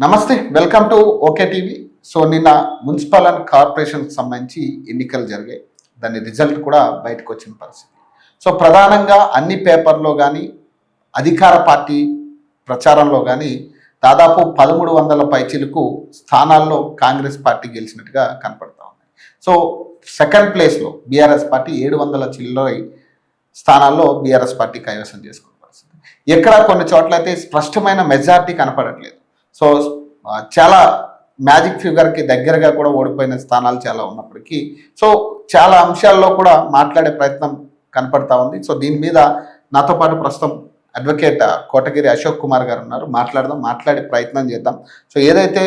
నమస్తే, welcome to okay TV. So నిన్న municipal and కార్పొరేషన్కి సంబంధించి ఎన్నికలు జరిగాయి. దాని రిజల్ట్ కూడా బయటకు వచ్చిన పరిస్థితి. సో ప్రధానంగా అన్ని పేపర్లో కానీ అధికార పార్టీ ప్రచారంలో కానీ దాదాపు 1300 పైచిలకు స్థానాల్లో కాంగ్రెస్ పార్టీ గెలిచినట్టుగా కనపడతా ఉన్నాయి. సో సెకండ్ ప్లేస్లో బీఆర్ఎస్ పార్టీ 700 చిల్లర స్థానాల్లో బీఆర్ఎస్ పార్టీ కైవసం చేసుకున్న పరిస్థితి. ఎక్కడ కొన్ని చోట్ల అయితే స్పష్టమైన మెజారిటీ కనపడట్లేదు. సో చాలా మ్యాజిక్ ఫిగర్కి దగ్గరగా కూడా ఓడిపోయిన స్థానాలు చాలా ఉన్నప్పటికీ సో చాలా అంశాల్లో కూడా మాట్లాడే ప్రయత్నం కనపడతా ఉంది. సో దీని మీద నాతో పాటు ప్రస్తుతం అడ్వకేట్ కోటగిరి అశోక్ కుమార్ గారు ఉన్నారు. మాట్లాడే ప్రయత్నం చేద్దాం. సో ఏదైతే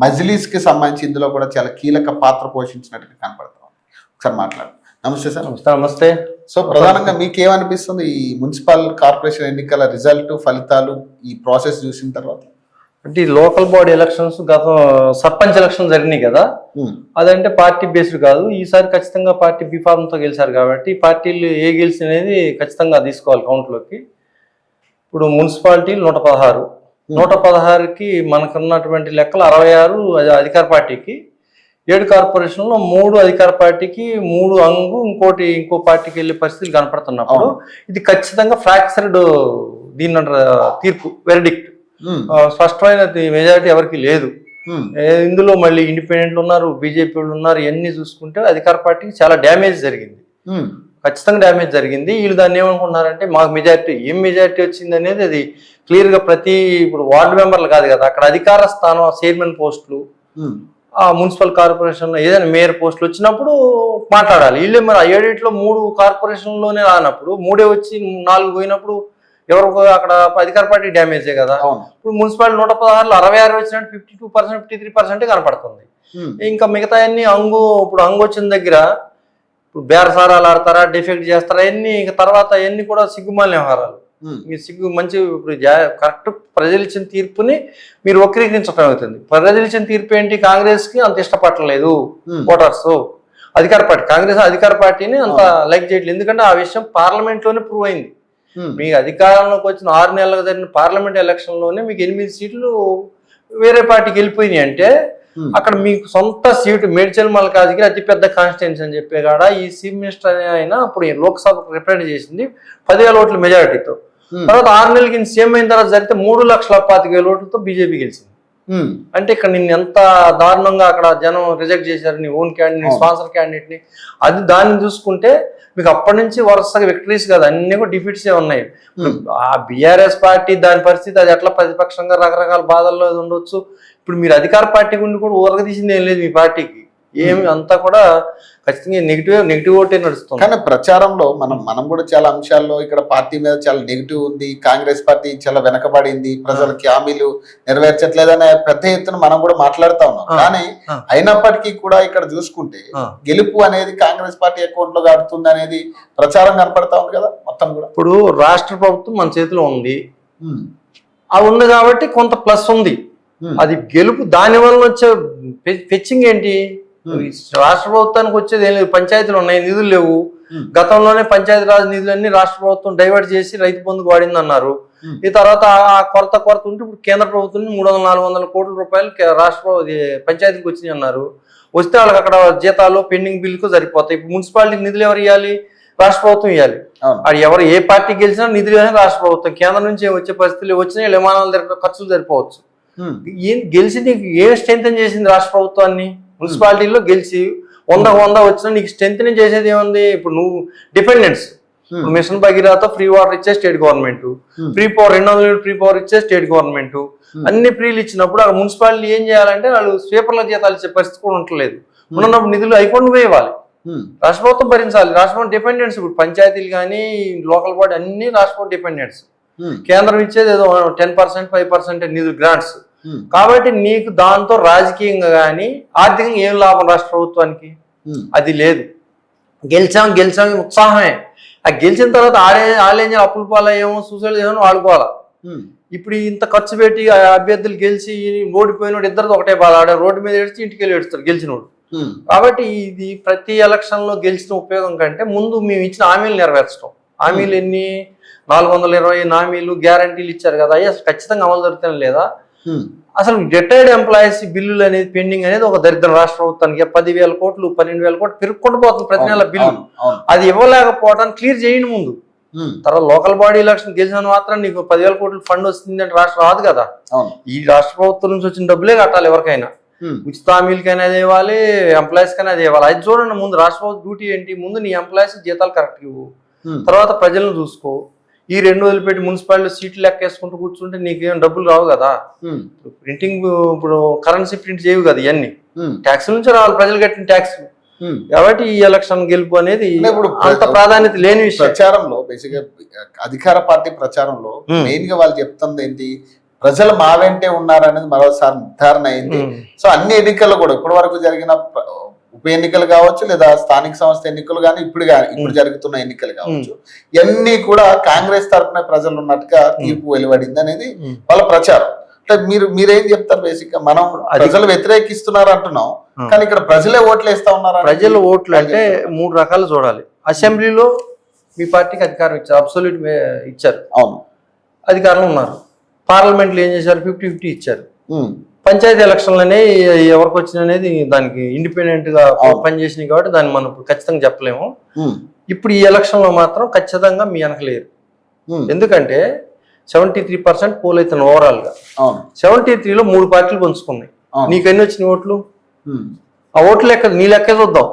మజ్లీస్కి సంబంధించి ఇందులో కూడా చాలా కీలక పాత్ర పోషించినట్టుగా కనపడతా ఉంది. ఒకసారి మాట్లాడు. నమస్తే సార్. నమస్తే. సో ప్రధానంగా మీకు ఏమనిపిస్తుంది ఈ మున్సిపల్ కార్పొరేషన్ ఎన్నికల రిజల్ట్ ఫలితాలు ఈ ప్రాసెస్ చూసిన తర్వాత? అంటే లోకల్ బాడీ ఎలక్షన్స్ గత సర్పంచ్ ఎలక్షన్ జరిగినాయి కదా, అదంటే పార్టీ బేస్డ్ కాదు. ఈసారి ఖచ్చితంగా పార్టీ బీఫార్మ్తో గెలిచారు కాబట్టి పార్టీలు ఏ గెలిచి అనేది ఖచ్చితంగా తీసుకోవాలి కౌంట్లోకి. ఇప్పుడు మున్సిపాలిటీలు 116కి మనకున్నటువంటి లెక్కలు 66 అధికార పార్టీకి, 7 కార్పొరేషన్లో 3 అధికార పార్టీకి, 3 ఇంకో పార్టీకి వెళ్ళే పరిస్థితులు కనపడుతున్నప్పుడు ఇది ఖచ్చితంగా ఫ్రాక్చర్డ్ దీని తీర్పు వెర్డిక్ట్. స్పష్టమైన మెజారిటీ ఎవరికి లేదు. ఇందులో మళ్ళీ ఇండిపెండెంట్లు ఉన్నారు, బీజేపీ వాళ్ళు ఉన్నారు. ఇవన్నీ చూసుకుంటే అధికార పార్టీకి చాలా డ్యామేజ్ జరిగింది, ఖచ్చితంగా డ్యామేజ్ జరిగింది. వీళ్ళు దాన్ని ఏమనుకున్నారంటే మాకు మెజారిటీ వచ్చింది అనేది అది క్లియర్గా ఇప్పుడు వార్డు మెంబర్లు కాదు కదా, అక్కడ అధికార స్థానం చైర్మన్ పోస్టులు, ఆ మున్సిపల్ కార్పొరేషన్లో ఏదైనా మేయర్ పోస్టులు వచ్చినప్పుడు మాట్లాడాలి. వీళ్ళే మరి ఆ 7లో 3 కార్పొరేషన్లోనే రానప్పుడు 3 వచ్చి 4 పోయినప్పుడు ఎవరు అక్కడ అధికార పార్టీ డ్యామేజే కదా. ఇప్పుడు మున్సిపాలిటీ 116లో 66 వచ్చినట్టు 52%, 53% కనపడుతుంది. ఇంకా మిగతా అన్ని ఇప్పుడు వచ్చిన దగ్గర ఇప్పుడు బేరసారాలు ఆడతారా, డిఫెక్ట్ చేస్తారా, అన్ని తర్వాత అవన్నీ కూడా సిగ్గుమాలిన వ్యవహారాలు. మీరు మంచి ఇప్పుడు కరెక్ట్ ప్రజలు ఇచ్చిన తీర్పుని మీరు వక్రీకరించడం అవుతుంది. ప్రజలు ఇచ్చిన తీర్పు ఏంటి? కాంగ్రెస్కి అంత ఇష్టపడలేదు ఓటర్స్. కాంగ్రెస్ అధికార పార్టీని అంత లైక్ చేయట్లేదు. ఎందుకంటే ఆ విషయం పార్లమెంట్లోనే ప్రూవ్ అయింది. మీకు అధికారంలోకి వచ్చిన 6 నెలలకు జరిగిన పార్లమెంట్ ఎలక్షన్లోనే మీకు 8 సీట్లు వేరే పార్టీకి వెళ్ళిపోయినాయి. అంటే అక్కడ మీకు సొంత సీటు మేడ్చల్ మల్కాజ్గిరి అతిపెద్ద కాన్స్టిట్యున్సీ అని చెప్పే కాడ ఈ చీఫ్ మినిస్టర్ అయినా అప్పుడు లోక్సభకు రిప్రజెంట్ చేసింది 10,000 ఓట్ల మెజారిటీతో. తర్వాత 6 నెలలకి సీఎం అయిన తర్వాత జరిగితే 3,25,000 ఓట్లతో బీజేపీ గెలిచింది. అంటే ఇక్కడ నిన్ను ఎంత దారుణంగా అక్కడ జనం రిజెక్ట్ చేశారు, నీ ఓన్ క్యాండిడేట్, స్పాన్సర్ క్యాండిడేట్ని. దాన్ని చూసుకుంటే మీకు అప్పటి నుంచి వరుసగా విక్టరీస్ కాదు, అన్ని కూడా డిఫీట్సే ఉన్నాయి. ఆ బీఆర్ఎస్ పార్టీ దాని పరిస్థితి అది ఎట్లా ప్రతిపక్షంగా రకరకాల బాధల్లో ఉండొచ్చు. ఇప్పుడు మీరు అధికార పార్టీ గురించి కూడా ఊరక తీసింది ఏం లేదు మీ పార్టీకి. ఏమి అంతా కూడా ఖచ్చితంగా నెగిటివ్ ఓటే నడుస్తుంది. కానీ ప్రచారంలో మనం కూడా చాలా అంశాల్లో ఇక్కడ పార్టీ మీద చాలా నెగిటివ్ ఉంది, కాంగ్రెస్ పార్టీ చాలా వెనకబడింది, ప్రజలకి హామీలు నెరవేర్చట్లేదనే పెద్ద ఎత్తున మనం కూడా మాట్లాడుతా ఉన్నాం. కానీ అయినప్పటికీ కూడా ఇక్కడ చూసుకుంటే గెలుపు అనేది కాంగ్రెస్ పార్టీ అకౌంట్ లో కడుతుంది అనేది ప్రచారం కనపడతా ఉంది కదా మొత్తం కూడా. ఇప్పుడు రాష్ట్ర ప్రభుత్వం మన చేతిలో ఉంది, అది ఉంది కాబట్టి కొంత ప్లస్ ఉంది. అది గెలుపు దాని వల్ల వచ్చే ఫెచ్చింగ్ ఏంటి? రాష్ట్ర ప్రభుత్వానికి వచ్చేది ఏం లేదు. పంచాయతీలు ఉన్నాయి, నిధులు లేవు. గతంలోనే పంచాయతీరాజ్ నిధులన్నీ రాష్ట్ర ప్రభుత్వం డైవర్ట్ చేసి రైతు బంధుకు వాడింది అన్నారు. ఈ తర్వాత ఆ కొరత ఉంటే ఇప్పుడు కేంద్ర ప్రభుత్వం 300-400 కోట్ల రూపాయలు పంచాయతీలకు వచ్చినాయి అన్నారు. వస్తే వాళ్ళకి అక్కడ జీతాలు పెండింగ్ బిల్లుకు సరిపోతాయి. ఇప్పుడు మున్సిపాలిటీకి నిధులు ఎవరు ఇవ్వాలి? రాష్ట్ర ప్రభుత్వం ఇవ్వాలి. అది ఎవరు ఏ పార్టీ గెలిచినా నిధులు ఇవ్వాలి రాష్ట్ర ప్రభుత్వం. కేంద్రం నుంచి వచ్చే పరిస్థితులు వచ్చినాయి, విమానాలు ఖర్చులు సరిపోవచ్చు. గెలిచి నీకు ఏం స్ట్రెంథెన్ చేసింది రాష్ట్ర ప్రభుత్వాన్ని? మున్సిపాలిటీలో గెలిచి 100 వచ్చినా నీకు స్ట్రెంథెన్ చేసేది ఏముంది? ఇప్పుడు నువ్వు dependence, mission Bhagiratha free water ఇచ్చే state government, free power 200 unit free power ఇచ్చే స్టేట్ గవర్నమెంట్, అన్ని ఫ్రీలు ఇచ్చినప్పుడు ఆ మున్సిపాలిటీ ఏం చేయాలంటే వాళ్ళు స్వీపర్ల జీతాలు ఇచ్చే పరిస్థితి కూడా ఉండలేదు. ఉన్నప్పుడు నిధులు అయిపోయి ఇవ్వాలి, రాష్ట్ర ప్రభుత్వం భరించాలి. రాష్ట్ర ప్రభుత్వం డిపెండెన్స్. ఇప్పుడు పంచాయతీలు కానీ లోకల్ బాడీ అన్ని రాష్ట్ర ప్రభుత్వం డిపెండెన్స్. కేంద్రం ఇచ్చేది ఏదో 10%, 5% నిధులు గ్రాంట్స్. కాబట్టి నీకు దాంతో రాజకీయంగా కానీ ఆర్థికంగా ఏం లాభం రాష్ట్ర ప్రభుత్వానికి? అది లేదు. గెలిచాం ఉత్సాహమే. ఆ గెలిచిన తర్వాత ఆలేం అప్పుల పాలయ్యేమో, సూసైడ్ చేయమో ఆడుకోవాలా. ఇప్పుడు ఇంత ఖర్చు పెట్టి అభ్యర్థులు గెలిచి ఓడిపోయినోడు ఇద్దరితో ఒకటే బాధ. ఆడ రోడ్డు మీద ఏడ్చి ఇంటికి వెళ్ళి ఏడుస్తాడు గెలిచినోడు. కాబట్టి ఇది ప్రతి ఎలక్షన్ లో గెలిచిన ఉపయోగం కంటే ముందు మేము ఇచ్చిన హామీలు నెరవేర్చడం. హామీలు ఎన్ని? 420 హామీలు గ్యారంటీలు ఇచ్చారు కదా, ఖచ్చితంగా అమలు జరుగుతానే లేదా? అసలు రిటైర్డ్ ఎంప్లాయీస్ బిల్లులు అనేది పెండింగ్ అనేది ఒక దరిద్రం రాష్ట్ర ప్రభుత్వానికి 10,000 కోట్లు 12,000 కోట్లు పెరుగుకుంటూ పోతుంది ప్రతి నెల బిల్లు. అది ఇవ్వలేకపోవడానికి క్లియర్ చేయండి ముందు. తర్వాత లోకల్ బాడీ ఎలక్షన్ గెలిచిన మాత్రం నీకు 10,000 కోట్లు ఫండ్ వస్తుంది అంటే రాష్ట్రం రాదు కదా. ఈ రాష్ట్ర ప్రభుత్వం నుంచి వచ్చిన డబ్బులే కట్టాలి ఎవరికైనా, ఉచిత హామీలకైనా అది ఇవ్వాలి, ఎంప్లాయీస్ కైనా అది ఇవ్వాలి. అది చూడండి ముందు రాష్ట్ర ప్రభుత్వ డ్యూటీ ఏంటి, ముందు నీ ఎంప్లాయీస్ జీతాలు కరెక్ట్ ఇవ్వు, తర్వాత ప్రజలను చూసుకో. ఈ 2 రోజులు పెట్టి మున్సిపాలిటీ సీట్లు లెక్కేసుకుంటూ కూర్చుంటే నీకేం డబ్బులు రావు కదా. ప్రింటింగ్ ఇప్పుడు కరెన్సీ ప్రింట్ చేయవు కదా, ఇవన్నీ ట్యాక్స్ నుంచి రావాలి, ప్రజలు కట్టిన ట్యాక్స్. కాబట్టి ఈ ఎలక్షన్ గెలుపు అనేది ఇప్పుడు అంత ప్రాధాన్యత లేని విషయం. ప్రచారంలో బేసిక్ గా అధికార పార్టీ ప్రచారంలో మెయిన్ గా వాళ్ళు చెప్తుంది ఏంటి, ప్రజలు మా వెంటే ఉన్నారనేది మరోసారి నిర్ధారణ అయింది. సో అన్ని ఎన్నికల్లో కూడా ఇప్పటి వరకు జరిగిన ఉప ఎన్నికలు కావచ్చు, లేదా స్థానిక సంస్థ ఎన్నికలు కానీ ఇప్పుడు జరుగుతున్న ఎన్నికలు కావచ్చు, ఇవన్నీ కూడా కాంగ్రెస్ తరఫున ప్రజలు ఉన్నట్టుగా తీర్పు వెలువడింది అనేది వాళ్ళ ప్రచారం. అంటే మీరేం చెప్తారు? బేసిక్ గా మనం ప్రజలు వ్యతిరేకిస్తున్నారు అంటున్నాం, కానీ ఇక్కడ ప్రజలే ఓట్లు వేస్తా ఉన్నారు. ప్రజలు ఓట్లు అంటే 3 రకాలు చూడాలి. అసెంబ్లీలో మీ పార్టీకి అధికారం ఇచ్చారు, అబ్సల్యూట్ ఇచ్చారు, అవును అధికారంలో ఉన్నారు. పార్లమెంట్లో ఏం చేశారు, 50-50 ఇచ్చారు. పంచాయతీ ఎలక్షన్లనే ఎవరికి వచ్చిన అనేది దానికి ఇండిపెండెంట్ గా పనిచేసినాయి కాబట్టి దాన్ని మనం ఖచ్చితంగా చెప్పలేము. ఇప్పుడు ఈ ఎలక్షన్ లో మాత్రం ఖచ్చితంగా మీ వెనకలేరు. ఎందుకంటే 73% పోల్ అవుతున్నాయి ఓవరాల్ గా. 73లో 3 పార్టీలు పంచుకున్నాయి. నీకు ఎన్ని వచ్చినాయి ఓట్లు? ఆ ఓట్లు లెక్క నీ లెక్క చూద్దాం.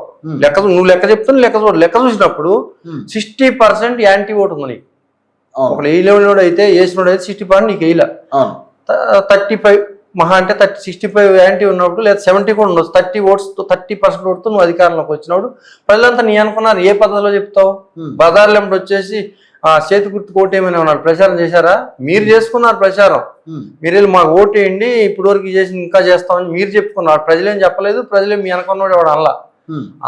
నువ్వు లెక్క చెప్తాను, లెక్క చూసినప్పుడు 60% యాంటీ ఓటు ఉంది నీకు. ఒకళ్ళు వేయలేనోడు అయితే వేసినోడు అయితే 60% నీకు వేయలే. 35 మహా అంటే 65 యాంటీ ఉన్నప్పుడు లేదా 70 కూడా ఉండొచ్చు. 30% ఓటుతో నువ్వు అధికారంలోకి వచ్చినప్పుడు ప్రజలంతా నీ అనుకున్నారు. ఏ పద్ధతిలో చెప్తావు? బజార్లు ఎంబడి వచ్చేసి చేతి గుర్తు ఓటు ఏమైనా ఉన్నారు, ప్రచారం చేశారా? మీరు చేసుకున్నారు ప్రచారం. మీరు వెళ్ళి మాకు ఓటు వేయండి, ఇప్పుడు వరకు చేసి ఇంకా చేస్తామని మీరు చెప్పుకున్నారు. ప్రజలేం చెప్పలేదు, ప్రజలే మీ అనుకున్నాడు వాడు అలా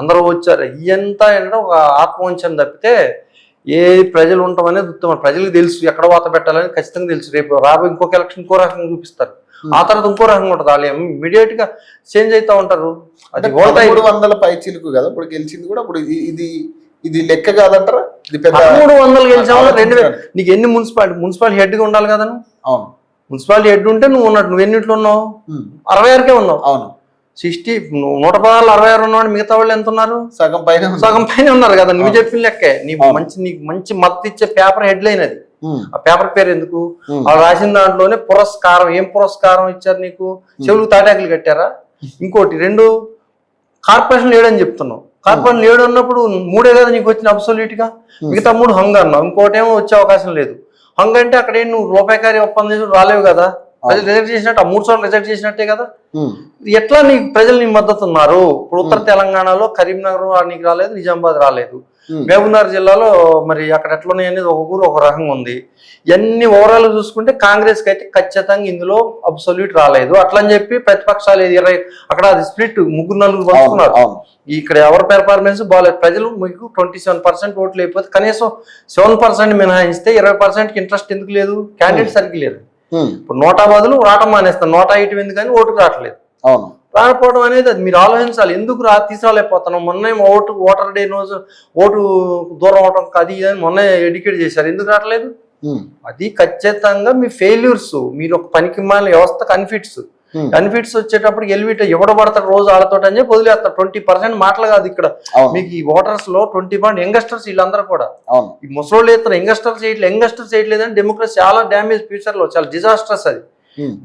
అందరూ వచ్చారు. ఇదంతా ఏంటంటే ఒక ఆత్మవంచన తప్పితే ఏ ప్రజలు ఉంటాం అనేది ఉత్తమం. ప్రజలకు తెలుసు ఎక్కడ వాత పెట్టాలని ఖచ్చితంగా తెలుసు. రేపు రాబోయే ఇంకొక ఎలక్షన్ ఇంకో రకంగా చూపిస్తారు, ఆ తర్వాత ఇంకో రకంగా ఉంటుంది. వాళ్ళు ఇమీడియట్ గా చేంజ్ అవుతా ఉంటారు. అది 300 పైచీలకు కదా ఇప్పుడు గెలిచింది కూడా. ఇప్పుడు ఇది లెక్క కాదంటారా? 300 గెలిచావు. 2000 నీకు ఎన్ని మున్సిపాలిటీ హెడ్ గా ఉండాలి కదా నువ్వు. అవును, మున్సిపాలిటీ హెడ్ ఉంటే నువ్వు ఉన్నట్టు. నువ్వు ఎన్నిట్లో ఉన్నావు? 66కే ఉన్నావు. అవును, 116 66 ఉన్నవాడు మిగతా వాళ్ళు ఎంత ఉన్నారు? సగం పైన ఉన్నారు కదా. నువ్వు చెప్పిన లెక్కే. నీకు మంచి మద్దతు ఇచ్చే పేపర్ హెడ్ లైన్ అది. ఆ పేపర్ పేరు ఎందుకు? వాళ్ళు రాసిన దాంట్లోనే పురస్కారం. ఏం పురస్కారం ఇచ్చారు నీకు? చెవులకు తాటాకులు కట్టారా? ఇంకోటి 2 కార్పొరేషన్ లేడని చెప్తున్నావు. కార్పొరేషన్ లేడు అన్నప్పుడు 3 కదా నీకు వచ్చిన అబ్సల్యూట్ గా. మిగతా 3 హంగ్ అన్నావు. ఇంకోటి ఏమో వచ్చే అవకాశం లేదు. హంగ్ అంటే అక్కడ నువ్వు రూపాయికారి ఒప్పందం రాలేవు కదా. ప్రజలు రిజెక్ట్ చేసినట్టు 3 సార్లు రిజెక్ట్ చేసినట్టే కదా. ఎట్లా నీకు ప్రజలు నీ మద్దతు ఉన్నారు? ఇప్పుడు ఉత్తర తెలంగాణలో కరీంనగర్ నీకు రాలేదు, నిజామాబాద్ రాలేదు. మహబూబ్నగర్ జిల్లాలో మరి అక్కడ ఎట్లున్నాయి అనేది ఒక ఊరు ఒక రకంగా ఉంది. ఇవన్నీ ఓవరాల్ చూసుకుంటే కాంగ్రెస్ కి అయితే ఖచ్చితంగా ఇందులో అబ్సల్యూట్ రాలేదు. అట్లా అని చెప్పి ప్రతిపక్షాలు 20 అక్కడ అది స్ప్లిట్ 3-4 పంచుకున్నారు. ఇక్కడ ఎవరి పెర్ఫార్మెన్స్ బాగాలేదు. ప్రజలు మీకు 27% ఓట్లు అయిపోతే కనీసం 7% మినహాయిస్తే 20% ఇంట్రెస్ట్ ఎందుకు లేదు? క్యాండిడేట్ సరిగ్గా లేదు. ఇప్పుడు 100 బదులు రావటం మానేస్తాను, 108 ఎందుకు కానీ ఓటుకు రావట్లేదు. రాకపోవడం అనేది అది మీరు ఆలోచించాలి. ఎందుకు తీసుకురాలేకపోతున్నాం? మొన్న ఓటర్ డే రోజు ఓటు దూరం అవడం అది అని మొన్న ఎడ్యుకేట్ చేశారు. ఎందుకు రావట్లేదు? అది ఖచ్చితంగా మీ ఫెయిల్యూర్స్. మీరు ఒక పనికి మాలిన వ్యవస్థ కన్ఫిట్స్ వచ్చేటప్పుడు ఎలివిట ఎవడబడతాడు రోజు వాళ్ళతో అని చెప్పి వదిలేస్తారు. 20% మాటలు కాదు ఇక్కడ. మీకు ఈ ఓటర్స్ లో 20% యంగస్టర్స్ వీళ్ళందరూ కూడా. ఈ ముసలోళ్ళు ఎత్తారు, యంగస్టర్స్ చేయట్లేదని డెమోక్రసీ చాలా డ్యామేజ్, ఫ్యూచర్ లో చాలా డిజాస్టర్స్ అది.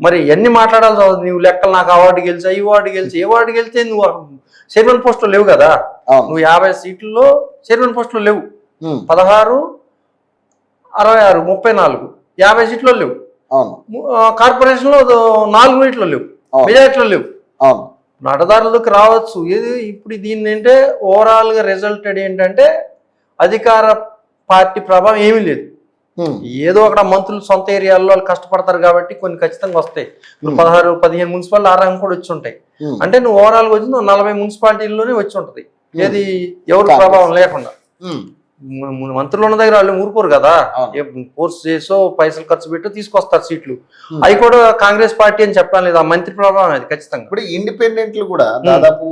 మరి ఎన్ని మాట్లాడాల్సి అవుతుంది? నువ్వు లెక్కలు నాకు అవార్డు గెలిచా, ఈ వార్డు గెలిచి, ఏ వార్డు గెలిస్తే నువ్వు చైర్మన్ పోస్టులో లేవు కదా. నువ్వు 50 సీట్లలో చైర్మన్ పోస్టులో లేవు. 16, 66, 34 50 సీట్లో లేవు. కార్పొరేషన్ లో 4 సీట్లో లేవు, మెజారిటీలో లేవు. నడదారులకు రావచ్చు. ఏది ఇప్పుడు దీన్ని అంటే ఓవరాల్ గా రిజల్టెడ్ ఏంటంటే అధికార పార్టీ ప్రభావం ఏమీ లేదు. ఏదో అక్కడ మంత్రులు సొంత ఏరియాల్లో వాళ్ళు కష్టపడతారు కాబట్టి కొన్ని ఖచ్చితంగా వస్తాయి. 16-15 మున్సిపాలిటీ ఆ రంగం కూడా వచ్చి ఉంటాయి. అంటే నువ్వు ఓవరాల్ గా వచ్చి 40 మున్సిపాలిటీల్లోనే వచ్చి ఉంటది. ఏది ఎవరు ప్రభావం లేకుండా. మంత్రులు ఉన్న దగ్గర వాళ్ళు ఊరుకోరు కదా, ఫోర్స్ చేసో పైసలు ఖర్చు పెట్టో తీసుకొస్తారు సీట్లు. అవి కూడా కాంగ్రెస్ పార్టీ అని చెప్పడం లేదు, ఆ మంత్రి ప్రభావం అది ఖచ్చితంగా. ఇప్పుడు ఇండిపెండెంట్లు కూడా దాదాపు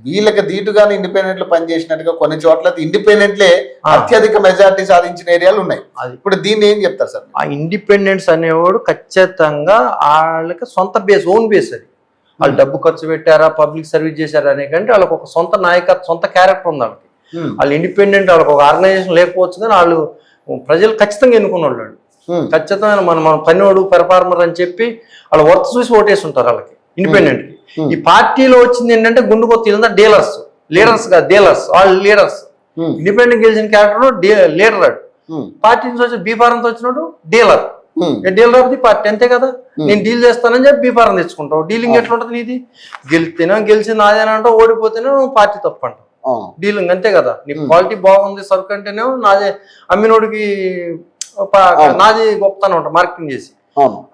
వీళ్ళకి దీటుగానే ఇండిపెండెంట్లు పనిచేసినట్టుగా కొన్ని చోట్ల ఇండిపెండెంట్లే అత్యధిక మెజారిటీ సాధించిన ఏరియాలు ఉన్నాయి. ఇప్పుడు దీన్ని ఏం చెప్తారు సార్? ఆ ఇండిపెండెన్స్ అనేవాడు ఖచ్చితంగా వాళ్ళకి సొంత బేస్, ఓన్ బేస్. అది వాళ్ళు డబ్బు ఖర్చు పెట్టారా, పబ్లిక్ సర్వీస్ చేశారా అనే కంటే వాళ్ళకి ఒక సొంత నాయకత్వం, సొంత క్యారెక్టర్ ఉంది వాళ్ళకి. వాళ్ళు ఇండిపెండెంట్, వాళ్ళకి ఒక ఆర్గనైజేషన్ లేకపోవచ్చు, కానీ వాళ్ళు ప్రజలు ఖచ్చితంగా ఎన్నుకున్న వాళ్ళు. ఖచ్చితమైన మన పనివాడు పెర్ఫార్మర్ అని చెప్పి వాళ్ళ వర్త్ చూసి ఓటేసి ఉంటారు వాళ్ళకి ఇండిపెండెంట్ కి. ఈ పార్టీలో వచ్చింది ఏంటంటే గుండుకొత్త డీలర్స్, లీడర్స్ కాదు, డీలర్స్, వాళ్ళు లీడర్స్. ఇండిపెండెంట్ గెలిచిన క్యారెక్టర్ లీడర్. పార్టీ నుంచి వచ్చి బీఫారంతో వచ్చినట్టు dealer, dealer of the party, అంతే కదా. నేను డీల్ చేస్తానని చెప్పి బీఫారం తెచ్చుకుంటావు. డీలింగ్ ఎట్లా ఉంటుంది నీది? గెలిచి నాదేనా అంటావు, ఓడిపోతేనే పార్టీ తప్పు అంటావు. డీలింగ్ అంతే కదా. నీ క్వాలిటీ బాగుంది సరుకు అంటేనేమో నాదే, అమ్మినోడికి నాది గొప్పతనం అంట మార్కెటింగ్ చేసి.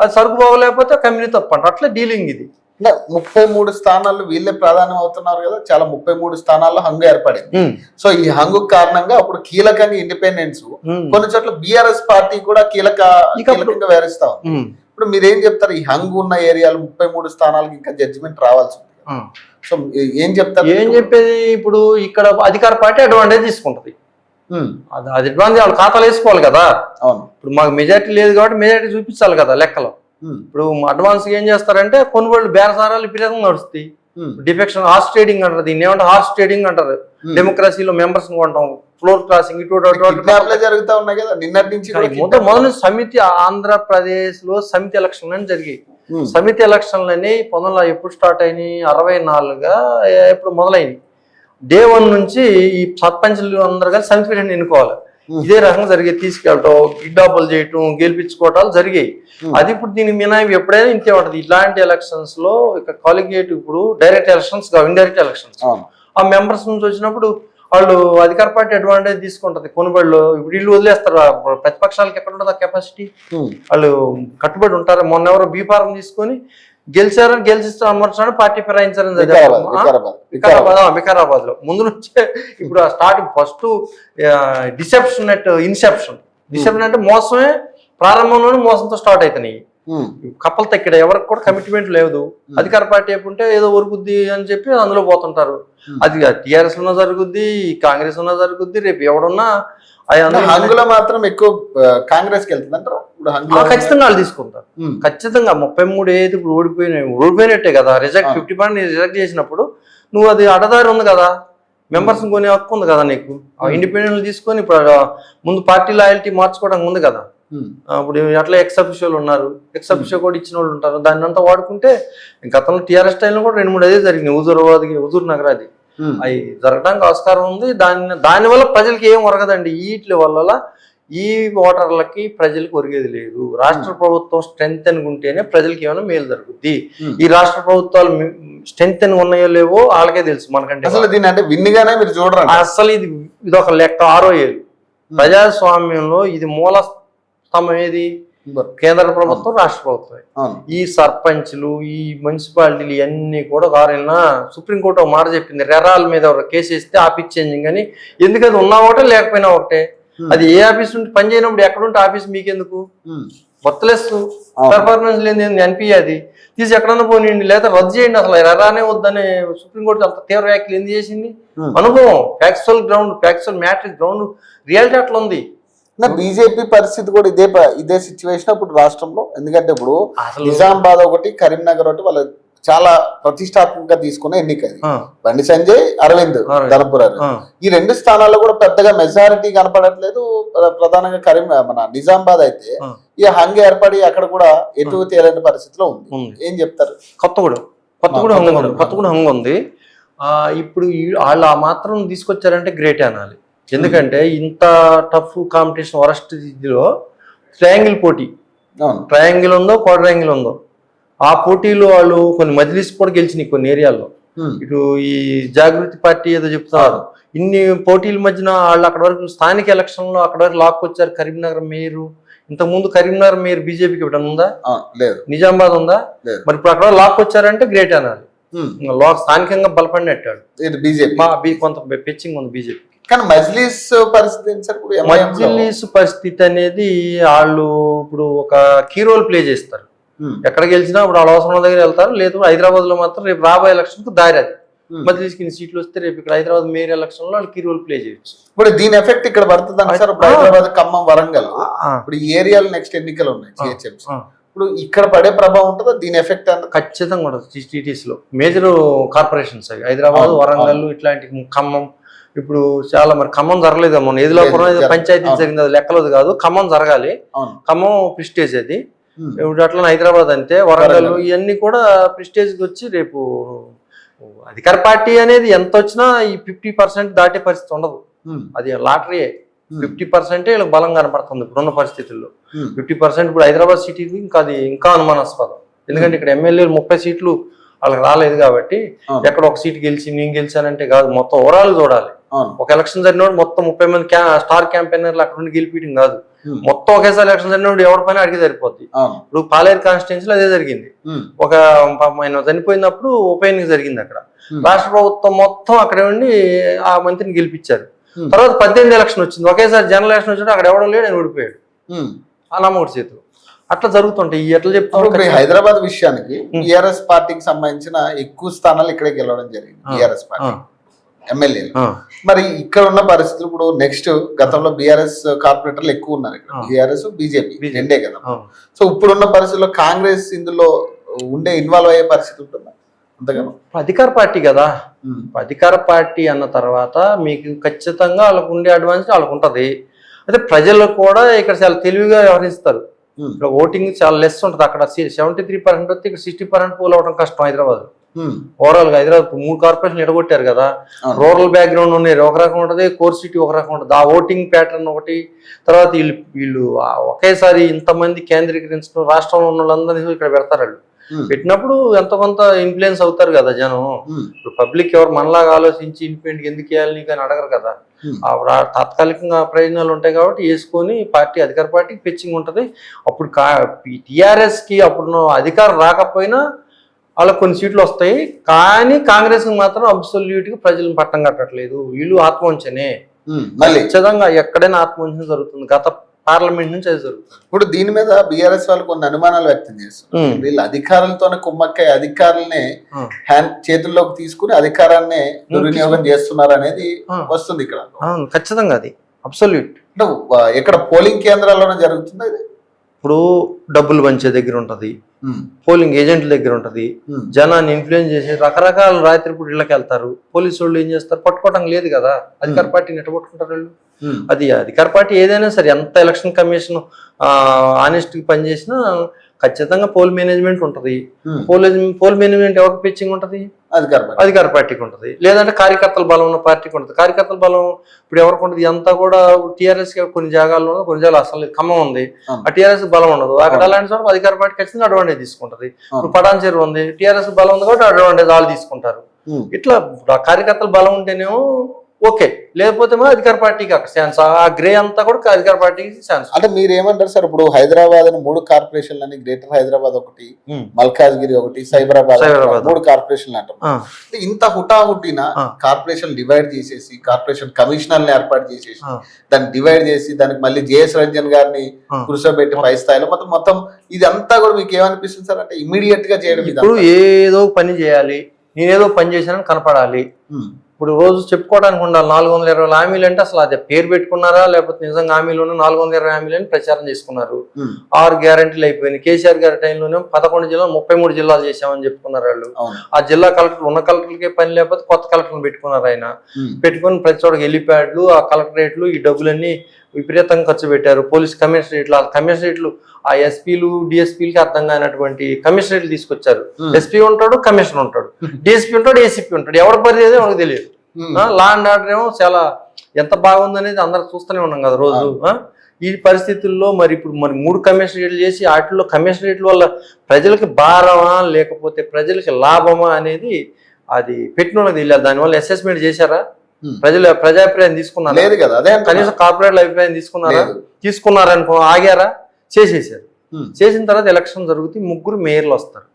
అది సరుకు బాగోలేకపోతే కంపెనీ తప్పు అంట. అట్లా డీలింగ్ ఇది. 33 స్థానాలు వీళ్ళే ప్రాధాన్యం అవుతున్నారు కదా, చాలా 33 స్థానాల్లో హంగు ఏర్పడింది. సో ఈ హంగు కారణంగా అప్పుడు కీలకంగా ఇండిపెండెన్స్ కొన్ని చోట్ల బీఆర్ఎస్ పార్టీ కూడా కీలకంగా వ్యవహరిస్తా ఉంది. ఇప్పుడు మీరేం చెప్తారు? ఈ హంగు ఉన్న ఏరియాలు 33 స్థానాలకు ఇంకా జడ్జిమెంట్ రావాల్సి ఉంది. సో ఏం చెప్తారు? ఏం చెప్పేది? ఇప్పుడు ఇక్కడ అధికార పార్టీ అడ్వాంటేజ్ తీసుకుంటది. అది అడ్వాంటేజ్ వాళ్ళ ఖాతాలు వేసుకోవాలి కదా. అవును, ఇప్పుడు మాకు మెజారిటీ లేదు కాబట్టి మెజారిటీ చూపించాలి కదా లెక్కలో. ఇప్పుడు అడ్వాన్స్ ఏం చేస్తారంటే కొనుగోళ్ళు బేరసారాలు విపరీతంగా నడుస్తాయి. డిఫెక్షన్, హార్స్ ట్రేడింగ్ అంటారు దీన్ని. ఏమంటే హార్స్ ట్రేడింగ్ అంటారు. డెమోక్రసీలో మెంబర్స్ కొంటాం, ఫ్లోర్ క్రాసింగ్, జరుగుతా ఉన్నాయి కదా నిన్నటి నుంచి. మొదలు సమితి ఆంధ్రప్రదేశ్ లో సమితి ఎలక్షన్లు అని జరిగాయి. సమితి ఎలక్షన్లని ఎప్పుడు స్టార్ట్ అయినాయి? 64గా ఎప్పుడు మొదలైనవి. డే 1 నుంచి ఈ సర్పంచ్లు అందరు కలిసి సమితి పెట్టండి ఎన్నుకోవాలి. ఇదే రకంగా జరిగేది. తీసుకెళ్ళటం, కిడ్నాపులు చేయటం, గెలిపించుకోవటాలు జరిగాయి. అది ఇప్పుడు దీనికి మినాయి ఎప్పుడైనా ఇంతే ఉంటుంది. ఇలాంటి ఎలక్షన్స్ లో ఇక కాలిగేట్ ఇప్పుడు డైరెక్ట్ ఎలక్షన్స్ కావు, ఇండైరెక్ట్ ఎలక్షన్స్. ఆ మెంబర్స్ నుంచి వచ్చినప్పుడు వాళ్ళు అధికార పార్టీ అడ్వాంటేజ్ తీసుకుంటది కొనుబడిలో. ఇప్పుడు వీళ్ళు వదిలేస్తారు. ప్రతిపక్షాలకు ఎక్కడ ఉంటుంది ఆ కెపాసిటీ? వాళ్ళు కట్టుబడి ఉంటారు. మొన్న ఎవరో బీఫారం తీసుకొని గెలిచారని గెలిచిస్తాం అమర్చారని పార్టీ ఫిరాయించారని వికారాబాద్ లో ముందు నుంచే. ఇప్పుడు ఆ starting first deception at Inception. Deception అంటే మోసమే, ప్రారంభంలోనే మోసంతో స్టార్ట్ అవుతున్నాయి. కప్పలు తక్కడ ఎవరికి కూడా కమిట్మెంట్ లేదు. అధికార పార్టీ ఏపుంటే ఏదో ఒరుగుద్ది అని చెప్పి అందులో పోతుంటారు. అది టీఆర్ఎస్ ఉన్నా జరుగుద్ది, కాంగ్రెస్ ఉన్నా జరుగుద్ది. రేపు ఎవడున్నా హంగులో మాత్రం ఎక్కువ కాంగ్రెస్ కి వెళ్తుంది అంటారు. ఖచ్చితంగా వాళ్ళు తీసుకుంటారు. ఖచ్చితంగా 33 ఏది ఇప్పుడు ఓడిపోయినట్టే కదా. రిజెక్ట్ 50% రిజెక్ట్ చేసినప్పుడు నువ్వు అది అడదారి ఉంది కదా, మెంబర్స్ కొనే హక్కు ఉంది కదా నీకు. ఇండిపెండెంట్ తీసుకొని ఇప్పుడు ముందు పార్టీ లాయల్టీ మార్చుకోవడానికి ఉంది కదా. ఇప్పుడు అట్లా ఎక్స్ అఫిషియల్ ఉన్నారు, ఎక్స్ అఫిషియల్ కూడా ఇచ్చిన వాళ్ళు ఉంటారు. దాన్ని అంతా వాడుకుంటే గతంలో టీఆర్ఎస్ టైంలో కూడా 2-3 అదే జరిగినాయి. హుజూర్ నగర్ అది అవి జరగడానికి ఆస్కారం ఉంది. దానివల్ల ప్రజలకి ఏం ఒరగదండి. వీటి వల్ల ఈ ఓటర్లకి ప్రజలకు ఒరిగేది లేదు. రాష్ట్ర ప్రభుత్వం స్ట్రెంత్ అని ఉంటేనే ప్రజలకి ఏమైనా మేలు జరుగుద్ది. ఈ రాష్ట్ర ప్రభుత్వాలు స్ట్రెంత్ అని ఉన్నాయో లేవో వాళ్ళకే తెలుసు, మనకంటే. అసలు దీన్ని అంటే విన్నిగానే మీరు చూడరు. అసలు ఇది ఒక లెక్క. 6వ ఏళ్ళు ప్రజాస్వామ్యంలో ఇది మూల స్తంభం ఏది? కేంద్ర ప్రభుత్వం, రాష్ట్ర ప్రభుత్వం. ఈ సర్పంచ్లు, ఈ మున్సిపాలిటీలు ఇవన్నీ కూడా వారైనా సుప్రీంకోర్టు ఒక మాట చెప్పింది, రెరాల మీద ఎవరు కేసు వేస్తే ఆఫీస్ చేంజింగ్ అని. ఎందుకది ఉన్నా ఒకటే లేకపోయినా ఒకటే. అది ఏ ఆఫీస్ నుండి పని చేయనప్పుడు ఎక్కడుంటే ఆఫీస్ మీకెందుకు? వర్త్లెస్, పెర్ఫార్మెన్స్ లేని ఎన్పి అది తీసి ఎక్కడన్నా పోనీయండి, లేదా రద్దు చేయండి. అసలు రెరానే వద్దని సుప్రీంకోర్టు అంత తీవ్ర వ్యాఖ్యలు ఎందుకు చేసింది? అనుభవం, factual ground, factual matric ground, reality అట్లా ఉంది. బీజేపీ పరిస్థితి కూడా ఇదే సిచ్యువేషన్ ఇప్పుడు రాష్ట్రంలో. ఎందుకంటే ఇప్పుడు నిజామాబాద్ ఒకటి, కరీంనగర్ ఒకటి వాళ్ళ చాలా ప్రతిష్టాత్మకంగా తీసుకునే ఎన్నిక. బండి సంజయ్, అరవింద్ ధర్మపుర, ఈ 2 స్థానాల్లో కూడా పెద్దగా మెజారిటీ కనపడట్లేదు. ప్రధానంగా మన నిజామాబాద్ అయితే ఈ హంగ్ ఏర్పడి అక్కడ కూడా ఎటు తేలని పరిస్థితిలో ఉంది. ఏం చెప్తారు? కొత్తగూడ హంగ్ ఉంది. ఇప్పుడు వాళ్ళు ఆ మాత్రం తీసుకొచ్చారంటే గ్రేట్ అనాలి. ఎందుకంటే ఇంత టఫ్ కాంపిటీషన్, వరస్ట్ ఇదిలో ట్రయాంగిల్ పోటీ, ట్రయాంగిల్ ఉందో క్వాడ్రాంగిల్ ఉందో, ఆ పోటీలో వాళ్ళు కొన్ని మజ్లిస్ కూడా గెలిచినాయి కొన్ని ఏరియాల్లో. ఇటు ఈ జాగృతి పార్టీ ఏదో చెప్తున్నారు. ఇన్ని పోటీల మధ్యన వాళ్ళు అక్కడ వరకు స్థానిక ఎలక్షన్ లో అక్కడ వరకు లాక్కొచ్చారు. కరీంనగర్ మేయర్, ఇంతకుముందు కరీంనగర్ మేయర్ బీజేపీకి ఇవ్వడం ఉందా? లేదు. నిజామాబాద్ ఉందా? మరి ఇప్పుడు అక్కడ లాక్కొచ్చారంటే గ్రేట్ అనాలి. స్థానికంగా బలపడినట్టాడు. కొంత పిచ్చింగ్ ఉంది బీజేపీకి. కానీ మజ్లీస్ పరిస్థితి ఏంటి సార్? ఇప్పుడు MIM లో మజ్లిస్ పరిస్థితి అనేది వాళ్ళు ఇప్పుడు ఒక కీ రోల్ ప్లే చేస్తారు. ఎక్కడ గెలిచినా ఇప్పుడు వాళ్ళ అవసరం దగ్గర వెళ్తారు. లేదు హైదరాబాద్ లో మాత్రం రేపు రాబోయే ఎలక్షన్ కు దారి అది. మజ్లిస్ కి సీట్లు వస్తే రేపు ఇక్కడ హైదరాబాద్ మేయర్ ఎలక్షన్ లో వాళ్ళు కీ రోల్ ప్లే చేయొచ్చు. ఇప్పుడు దీని ఎఫెక్ట్ ఇక్కడ పడుతుంది అంటే సార్, ఇప్పుడు హైదరాబాద్, ఖమ్మం, వరంగల్ ఇప్పుడు ఈ ఏరియాలో నెక్స్ట్ ఎన్నికలు ఉన్నాయి GHMC. ఇప్పుడు ఇక్కడ పడే ప్రభావం ఉంటుందా దీని ఎఫెక్ట్? అంత ఖచ్చితంగా ఉంటుంది. TTS లో మేజర్ కార్పొరేషన్స్ అవి హైదరాబాద్, వరంగల్, ఇట్లాంటి ఖమ్మం. ఇప్పుడు చాలా మరి ఖమ్మం జరగలేదు, మొన్న ఏదిలాపురం పంచాయతీ జరిగింది, అది లెక్కలది కాదు. ఖమ్మం జరగాలి, ఖమ్మం ప్రిస్టేజ్ అది. ఇప్పుడు అట్లా హైదరాబాద్ అంతే, వరంగల్ ఇవన్నీ కూడా ప్రిస్టేజ్కి వచ్చి రేపు అధికార పార్టీ అనేది ఎంత వచ్చినా ఈ 50% దాటే పరిస్థితి ఉండదు. అది లాటరీయే. 50% వీళ్ళకి బలం కనపడుతుంది ఇప్పుడున్న పరిస్థితుల్లో. 50% ఇప్పుడు హైదరాబాద్ సిటీకి ఇంకా అనుమానాస్పదం. ఎందుకంటే ఇక్కడ ఎమ్మెల్యేలు 30 సీట్లు వాళ్ళకి రాలేదు కాబట్టి ఎక్కడ ఒక సీట్ గెలిచి నేను గెలిచానంటే కాదు, మొత్తం ఓవరాల్ చూడాలి. ఒక ఎలక్షన్ జరిగినప్పుడు మొత్తం 30 మంది స్టార్ క్యాంపెయినర్లు అక్కడ నుండి గెలిపించడం కాదు, మొత్తం ఒకేసారి ఎలక్షన్ జరిగినప్పుడు ఎవరి పైన అడిగి సరిపోద్ది. ఇప్పుడు పాలేరు కాన్స్టిట్యున్సీలో అదే జరిగింది. ఒక ఆయన చనిపోయినప్పుడు ఉప ఎన్నిక జరిగింది అక్కడ. రాష్ట్ర ప్రభుత్వం మొత్తం అక్కడ ఉండి ఆ మంత్రిని గెలిపించారు. తర్వాత 18 ఎలక్షన్ వచ్చింది, ఒకేసారి జనరల్ ఎలక్షన్ వచ్చినప్పుడు అక్కడ ఎవడో లేడు, ఆయన ఓడిపోయాడు ఆ నమ్మకటి చేతులు. అట్లా జరుగుతుంటాయి. ఎట్లా చెప్తారు? హైదరాబాద్ విషయానికి టీఆర్ఎస్ పార్టీకి సంబంధించిన ఎక్కువ స్థానాలు ఇక్కడే గెలవడం జరిగింది టీఆర్ఎస్ పార్టీ ఎమ్మెల్యేలు. మరి ఇక్కడ ఉన్న పరిస్థితులు ఇప్పుడు నెక్స్ట్ గతంలో బీఆర్ఎస్ కార్పొరేటర్లు ఎక్కువ ఉన్నారు ఇక్కడ, బీఆర్ఎస్ బీజేపీ రెండే కదా. సో ఇప్పుడున్న పరిస్థితుల్లో కాంగ్రెస్ ఇందులో ఉండే ఇన్వాల్వ్ అయ్యే పరిస్థితి ఉంటుందా? అంతగా అధికార పార్టీ కదా, అధికార పార్టీ అన్న తర్వాత మీకు ఖచ్చితంగా వాళ్ళకు ఉండే అడ్వాన్స్ వాళ్ళకు ఉంటది. అయితే ప్రజలు కూడా ఇక్కడ చాలా తెలివిగా వ్యవహరిస్తారు. ఇక్కడ ఓటింగ్ చాలా లెస్ ఉంటుంది. అక్కడ 73% వస్తే ఇక్కడ 60% పోల్ అవడం కష్టం హైదరాబాద్. ఓవరాల్ గా హైదరాబాద్ 3 కార్పొరేషన్లు ఎడగొట్టారు కదా. రూరల్ బ్యాక్గ్రౌండ్ ఉన్నాయి, ఒక రకం ఉంటుంది, కోర్ సిటీ ఒక రకం ఉంటుంది. ఆ ఓటింగ్ ప్యాటర్న్ ఒకటి. తర్వాత వీళ్ళు ఒకేసారి ఇంతమంది కేంద్రీకరించడం, రాష్ట్రంలో ఉన్న వాళ్ళందరినీ ఇక్కడ పెడతారు. వాళ్ళు పెట్టినప్పుడు ఎంత కొంత ఇన్ఫ్లుయెన్స్ అవుతారు కదా జనం. ఇప్పుడు పబ్లిక్ ఎవరు మనలాగా ఆలోచించి ఇండిపెండెంట్ ఎందుకు వేయాలి కానీ అడగరు కదా. తాత్కాలికంగా ప్రయోజనాలు ఉంటాయి కాబట్టి వేసుకొని పార్టీ అధికార పార్టీకి పిచ్చింగ్ ఉంటుంది. అప్పుడు టీఆర్ఎస్ కి అప్పుడు అధికారం రాకపోయినా వాళ్ళకి కొన్ని సీట్లు వస్తాయి. కానీ కాంగ్రెస్ మాత్రం అబ్సల్యూట్ గా ప్రజలను పట్టం కట్టట్లేదు. వీళ్ళు ఆత్మవంచనే. ఖచ్చితంగా ఎక్కడైనా ఆత్మవంచన జరుగుతుంది. గత పార్లమెంట్ నుంచి అది జరుగుతుంది. ఇప్పుడు దీని మీద బీఆర్ఎస్ వాళ్ళు కొన్ని అనుమానాలు వ్యక్తం చేస్తున్నారు. వీళ్ళు అధికారులతోనే కుమ్మక్కై అధికారులనే చేతుల్లోకి తీసుకుని అధికారాన్ని దుర్వినియోగం చేస్తున్నారు అనేది వస్తుంది ఇక్కడ. ఖచ్చితంగా అది అబ్సల్యూట్. ఇక్కడ పోలింగ్ కేంద్రాల్లోనే జరుగుతుంది. ఇప్పుడు డబ్బులు పంచే దగ్గర ఉంటది, పోలింగ్ ఏజెంట్ల దగ్గర ఉంటది, జనాన్ని ఇన్ఫ్లుయెన్స్ చేసి రకరకాల రాత్రిపూట ఇళ్ళకి వెళ్తారు. పోలీసు వాళ్ళు ఏం చేస్తారు? పట్టుకోవడం లేదు కదా, అధికార పార్టీని ఎట్ట పట్టుకుంటారు వాళ్ళు? అది అధికార పార్టీ ఏదైనా సరే, ఎంత ఎలక్షన్ కమిషన్ ఆనెస్ట్ గా పనిచేసినా ఖచ్చితంగా పోల్ మేనేజ్మెంట్ ఉంటది. పోల్ మేనేజ్మెంట్ ఎవరికి పిచ్చింగ్ ఉంటది? అధికార పార్టీకి ఉంటది. లేదంటే కార్యకర్తల బలం ఉన్న పార్టీకి ఉంటది. కార్యకర్తల బలం ఇప్పుడు ఎవరికి ఉంటది? అంతా కూడా టీఆర్ఎస్ కొన్ని జాగాల్లో, కొన్ని జాగాలు అసలు ఖమ్మం ఉంది, ఆ టీఆర్ఎస్ బలం ఉండదు. అక్కడ అలాంటి చోట అధికార పార్టీ ఖచ్చితంగా అడ్వాంటేజ్ తీసుకుంటది. ఇప్పుడు పటాన్ చెరువు ఉంది, టీఆర్ఎస్ బలం ఉంది కాబట్టి అడ్వాంటేజ్ వాళ్ళు తీసుకుంటారు. ఇట్లా కార్యకర్తల బలం ఉంటేనేమో ఓకే, లేకపోతే అధికార పార్టీకి అక్కడ ఛాన్స్. ఆ గ్రే అంతా కూడా అధికార పార్టీకి ఛాన్స్. అంటే మీరు ఏమంటారు సార్? ఇప్పుడు హైదరాబాద్ అని 3 కార్పొరేషన్లు అని, గ్రేటర్ హైదరాబాద్ ఒకటి, మల్కాజ్గిరి ఒకటి, సైబరాబాద్ 3 కార్పొరేషన్లు అంటారు. ఇంత హుటాహుటిన కార్పొరేషన్ డివైడ్ చేసేసి, కార్పొరేషన్ కమిషనర్ని ఏర్పాటు చేసేసి, దాన్ని డివైడ్ చేసి, దానికి మళ్ళీ జేఎస్ రంజన్ గారిని కూర్చోబెట్టి పై స్థాయిలో మొత్తం ఇదంతా కూడా మీకు ఏమనిపిస్తుంది సార్? అంటే ఇమీడియట్ గా చేయడం, ఇప్పుడు ఏదో పని చేయాలి, నేనేదో పని చేశానని కనపడాలి. ఇప్పుడు రోజు చెప్పుకోవడానికి ఉండాలి 420 హామీలు అంటే అసలు అదే పేరు పెట్టుకున్నారా, లేకపోతే నిజంగా హామీలోనే 420 హామీలు అని ప్రచారం చేసుకున్నారు. 6 గ్యారంటీలు అయిపోయినాయి. కేసీఆర్ గారి టైంలోనే 11 జిల్లాలు 33 జిల్లాలు చేశామని చెప్పుకున్నారు వాళ్ళు. ఆ జిల్లా కలెక్టర్ ఉన్న కలెక్టర్లకే పని లేకపోతే కొత్త కలెక్టర్లు పెట్టుకున్నారు. ఆయన పెట్టుకుని ప్రతి చోటకి హెలిప్యాడ్లు, ఆ కలెక్టరేట్లు, ఈ డబ్బులన్నీ విపరీతంగా ఖర్చు పెట్టారు. పోలీస్ కమిషనరేట్లు, ఆ కమిషనరేట్లు ఆ ఎస్పీలు డిఎస్పీలకి అర్థం కానటువంటి కమిషనరేట్లు తీసుకొచ్చారు. ఎస్పీ ఉంటాడు, కమిషనర్ ఉంటాడు, డిఎస్పీ ఉంటాడు, ఏసీపీ ఉంటాడు. ఎవరి పరిధి మనకు తెలియదు. లా అండ్ ఆర్డర్ ఏమో చాలా ఎంత బాగుందనేది అందరూ చూస్తూనే ఉన్నాం కదా రోజు. ఈ పరిస్థితుల్లో మరి ఇప్పుడు 3 కమిషనరేట్లు చేసి వాటిల్లో కమిషనరేట్ల వల్ల ప్రజలకి భారమా లేకపోతే ప్రజలకి లాభమా అనేది అది పెట్టిన తెలియదు. దానివల్ల అసెస్మెంట్ చేశారా? ప్రజాభిప్రాయం తీసుకున్నారా? లేదు కదా. అదే కనీసం కార్పొరేట్ల అభిప్రాయం తీసుకున్నారనుకో, ఆగారా? చేసేసారు. చేసిన తర్వాత ఎలక్షన్ జరుగుతుంది, 3 మేయర్లు వస్తారు.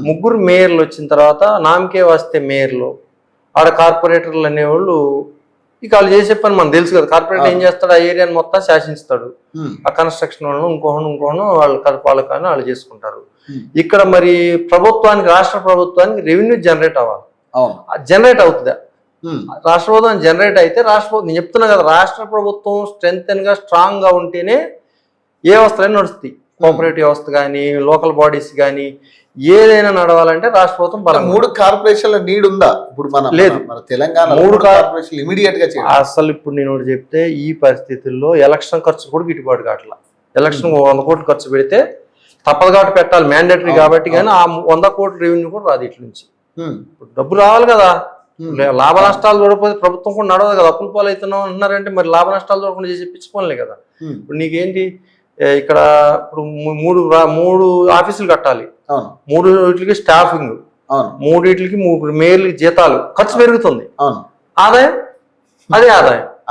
3 మేయర్లు వచ్చిన తర్వాత నామకే వస్తే మేయర్లు, ఆడ కార్పొరేటర్లు అనేవాళ్ళు ఇక వాళ్ళు చేసే పని మనకు తెలుసు కదా. కార్పొరేట్ ఏం చేస్తాడు, ఆ ఏరియాని మొత్తం శాసిస్తాడు. ఆ కన్స్ట్రక్షన్ వాళ్ళను ఇంకోహను వాళ్ళు కానీ వాళ్ళు చేసుకుంటారు. ఇక్కడ మరి ప్రభుత్వానికి, రాష్ట్ర ప్రభుత్వానికి రెవెన్యూ జనరేట్ అవ్వాలి. జనరేట్ అవుతుందా? రాష్ట్ర ప్రభుత్వం జనరేట్ అయితే నేను చెప్తున్నా కదా, రాష్ట్ర ప్రభుత్వం స్ట్రాంగ్ గా ఉంటేనే ఏ వ్యవస్థలైనా నడుస్తాయి. కోఆపరేటివ్ వ్యవస్థ కానీ, లోకల్ బాడీస్ కానీ ఏదైనా నడవాలంటే రాష్ట్ర ప్రభుత్వం బలం. 3 కార్పొరేషన్ల నీడ్ ఉందా ఇప్పుడు? లేదు, మన తెలంగాణ 3 కార్పొరేషన్లు ఇమీడియట్ గా అసలు ఇప్పుడు నేను చెప్తే ఈ పరిస్థితుల్లో ఎలక్షన్ ఖర్చు కూడా గిట్టుబాటు కావట్లా. ఎలక్షన్ 100 కోట్లు ఖర్చు పెడితే తప్పదు కాబట్టి పెట్టాలి, మ్యాండేటరీ కాబట్టి. కానీ ఆ 100 కోట్ల రెవెన్యూ కూడా రాదు ఇట్ల నుంచి. డబ్బు రావాలి కదా. లాభ నష్టాలు చూడకపోతే ప్రభుత్వం కూడా నడవదు కదా. అప్పుల పాలు అవుతున్నాం అంటున్నారంటే మరి లాభ నష్టాలు చూడకుండా చేసి పిచ్చిపోలే కదా. ఇప్పుడు నీకేంటి ఇక్కడ ఇప్పుడు 3 ఆఫీసులు కట్టాలి, 3 స్టాఫింగ్, 3 మేయర్లకి జీతాలు, ఖర్చు పెరుగుతుంది. ఆదాయం అదే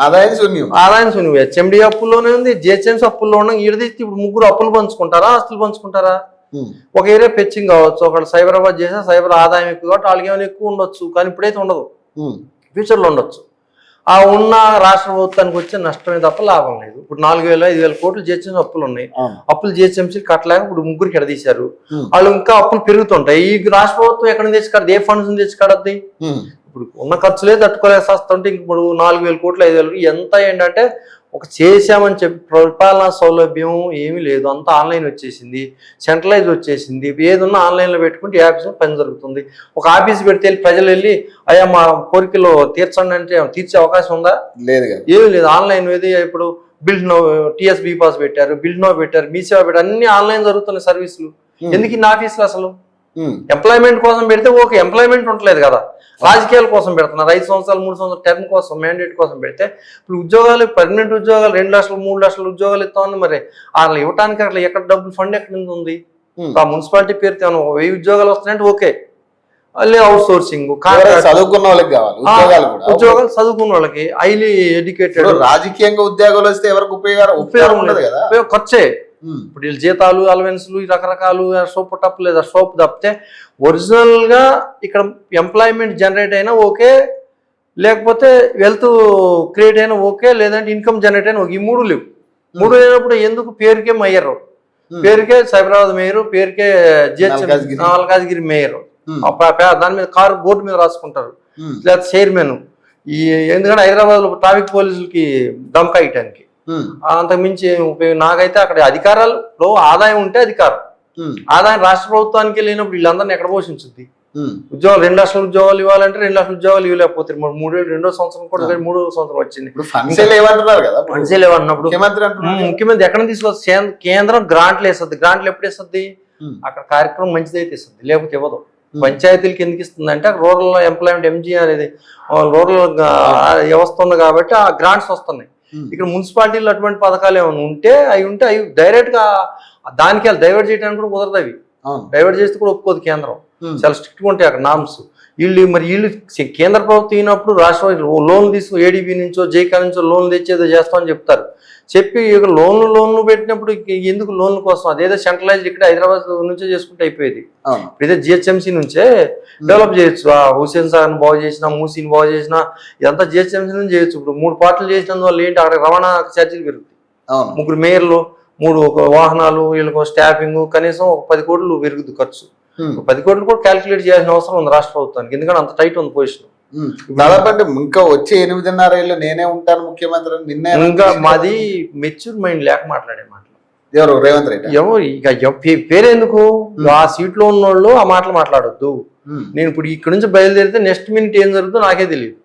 ఆదాయం శూన్యం. హెచ్ఎండి అప్పుల్లోనే ఉంది, జిహెచ్ఎంసీ అప్పుల్లో ఉన్నాయి. ఈడదీస్తే ఇప్పుడు 3 అప్పులు పంచుకుంటారా, ఆస్తులు పంచుకుంటారా? ఒక ఏరియా పెచ్చింగ్ కావచ్చు, ఒకళ్ళు సైబరాబాద్ చేసినా సైబర్ ఆదాయం ఎక్కువ కాబట్టి వాళ్ళకి ఏమైనా ఎక్కువ ఉండొచ్చు. కానీ ఇప్పుడైతే ఉండదు, ఫ్యూచర్లో ఉండొచ్చు. ఆ ఉన్న రాష్ట్ర ప్రభుత్వానికి వచ్చే నష్టమే తప్ప లాభం లేదు. ఇప్పుడు 4,000-5,000 కోట్లు జిహెచ్ఎంసీ అప్పులు ఉన్నాయి. అప్పులు జిహెచ్ఎంసీ కట్టలేక ఇప్పుడు 3 ఎడదీశారు. వాళ్ళు ఇంకా అప్పులు పెరుగుతుంటాయి. ఈ రాష్ట్ర ప్రభుత్వం ఎక్కడ తెచ్చి కడది? ఏ ఫండ్స్ తెచ్చి కడద్ది? ఇప్పుడు ఉన్న ఖర్చులే తట్టుకోలేక వస్తుంటే ఇప్పుడు 4,000 కోట్లు 5,000 ఎంత ఏంటంటే ఒక చేసామని చెప్పి పరిపాలనా సౌలభ్యం ఏమీ లేదు. అంతా ఆన్లైన్ వచ్చేసింది, సెంట్రలైజ్ వచ్చేసింది. ఏదన్నా ఆన్లైన్లో పెట్టుకుంటే ఆఫీస్లో పని జరుగుతుంది. ఒక ఆఫీస్ పెడితే ప్రజలు వెళ్ళి అయ్యా మా కోరికలు తీర్చండి అంటే తీర్చే అవకాశం ఉందా? లేదు, ఏమీ లేదు. ఆన్లైన్ ఏది ఇప్పుడు బిల్ నో, టీఎస్బీ పాస్ పెట్టారు, బిల్ నో పెట్టారు, మీ సేవ పెట్టారు, అన్ని ఆన్లైన్ జరుగుతున్న సర్వీసులు. ఎందుకు ఇన్ని ఆఫీసులు? అసలు ఎంప్లాయ్మెంట్ కోసం పెడితే ఓకే, ఎంప్లాయ్మెంట్ ఉండలేదు కదా. రాజకీయాల కోసం పెడుతున్నారు. 5 సంవత్సరాలు 3 సంవత్సరాలు టర్మ్ కోసం, మ్యాండేట్ కోసం పెడితే ఇప్పుడు ఉద్యోగాలు, పర్మనెంట్ ఉద్యోగాలు 2 లక్షలు 3 లక్షల ఉద్యోగాలు ఇస్తామని మరి వాళ్ళు ఇవ్వడానికి అట్లా ఎక్కడ డబ్బులు ఫండ్ ఎక్కడి నుంచి ఉంది? ఆ మున్సిపాలిటీ పేరుతో 1000 ఉద్యోగాలు వస్తున్నాయంటే ఓకే, మళ్ళీ అవుట్ సోర్సింగ్, చదువుకున్న వాళ్ళకి కావాలి ఉద్యోగాలు, చదువుకున్న వాళ్ళకి, హైలీ ఎడ్యుకేటెడ్. రాజకీయంగా ఉద్యోగాలు వస్తే ఎవరికి ఉపయోగం ఉండదు కదా, ఖర్చే. ఇప్పుడు వీళ్ళు జీతాలు, అలవెన్స్లు, రకరకాలు సోపు టప్ లేదా సోపు తప్పితే ఒరిజినల్ గా ఇక్కడ ఎంప్లాయ్మెంట్ జనరేట్ అయినా ఓకే, లేకపోతే వెల్త్ క్రియేట్ అయినా ఓకే, లేదంటే ఇన్కమ్ జనరేట్ అయినా ఓకే. ఈ 3 లేవు. 3 లేనప్పుడు ఎందుకు? పేరుకే మేయర్, పేరుకే సైబరాబాద్ మేయర్, పేరుకే మల్కాజ్గిరి మేయర్, దాని మీద కారు బోర్డు మీద రాసుకుంటారు, లేదా చైర్మన్. ఎందుకంటే హైదరాబాద్ లో ట్రాఫిక్ పోలీసులకి దమ్కా ఇయటానికి. అంతకు మించి నాకైతే అక్కడ అధికారాలు ఆదాయం ఉంటే అధికారం, ఆదాయం రాష్ట్ర ప్రభుత్వానికి లేనప్పుడు వీళ్ళందరినీ ఎక్కడ పోషించుద్ది? ఉద్యోగాలు 2 లక్షల ఉద్యోగాలు ఇవ్వాలంటే 2 లక్షల ఉద్యోగాలు ఇవ్వలేకపోతే 2వ సంవత్సరం కూడా 3వ సంవత్సరం వచ్చింది. ముఖ్యమంత్రి ఎక్కడ తీసుకొస్తుంది? కేంద్రం గ్రాంట్లు వేస్తుంది. గ్రాంట్లు ఎప్పుడు వేస్తుంది? అక్కడ కార్యక్రమం మంచిదైతే ఇస్తుంది, లేకపోతే ఇవ్వదు. పంచాయతీలకి ఎందుకు ఇస్తుంది అంటే రూరల్ ఎంప్లాయ్మెంట్ ఎంజీ అనేది రూరల్ వ్యవస్థ ఉంది కాబట్టి ఆ గ్రాంట్స్ వస్తున్నాయి. ఇక్కడ మున్సిపాలిటీలో అటువంటి పథకాలు ఏమైనా ఉంటే అవి డైరెక్ట్ గా దానికి డైవర్ట్ చేయడానికి కూడా కుదరదు. అవి డైవర్ట్ చేస్తే కూడా ఒప్పుకోదు కేంద్రం. చాలా స్ట్రిక్ట్ గా ఉంటాయి అక్కడ నామ్స్. వీళ్ళు కేంద్ర ప్రభుత్వం అయినప్పుడు రాష్ట్ర లోన్లు తీసుకు ఏడీబీ నుంచో జైకా నుంచో లోన్లు తెచ్చేదో చేస్తామని చెప్తారు. చెప్పి లోన్లు పెట్టినప్పుడు ఎందుకు లోన్ల కోసం? అదేదో సెంట్రలైజ్ ఇక్కడ హైదరాబాద్ నుంచే చేసుకుంటే అయిపోయేది. ఇదే జిహెచ్ఎంసీ నుంచే డెవలప్ చేయొచ్చు. హుసేన్ సాగర్ బాగు చేసినా, మూసీని బాగు చేసినా ఇదంతా జిహెచ్ఎంసీ నుంచి చేయొచ్చు. ఇప్పుడు 3 పార్టీలు చేసినందువల్ల ఏంటి? అక్కడ రవాణా ఛార్జీలు పెరుగుతాయి. 3 మేయర్లు, 3 వాహనాలు, వీళ్ళకు స్టాఫింగ్, కనీసం ఒక 10 కోట్లు పెరుగుతుంది ఖర్చు. 10 కోట్లు కూడా క్యాల్కులేట్ చేయాల్సిన అవసరం ఉంది రాష్ట్ర ప్రభుత్వానికి, ఎందుకంటే అంత టైట్ ఉంది పొజిషన్. దాదాపు ఇంకా వచ్చే 8.5 ఏళ్ళు నేనే ఉంటాను ముఖ్యమంత్రి నిన్నే. ఇంకా మాది మెచ్యూర్ మైండ్ లేక మాట్లాడే మాటలు. ఎవరు? రేవంత్ రెడ్డి. ఎవరు ఇక పేరెందుకు? ఆ సీట్ లో ఉన్నోళ్ళు ఆ మాటలు మాట్లాడొద్దు. నేను ఇప్పుడు ఇక్కడ నుంచి బయలుదేరితే నెక్స్ట్ మినిట్ ఏం జరుగుతుందో నాకే తెలియదు,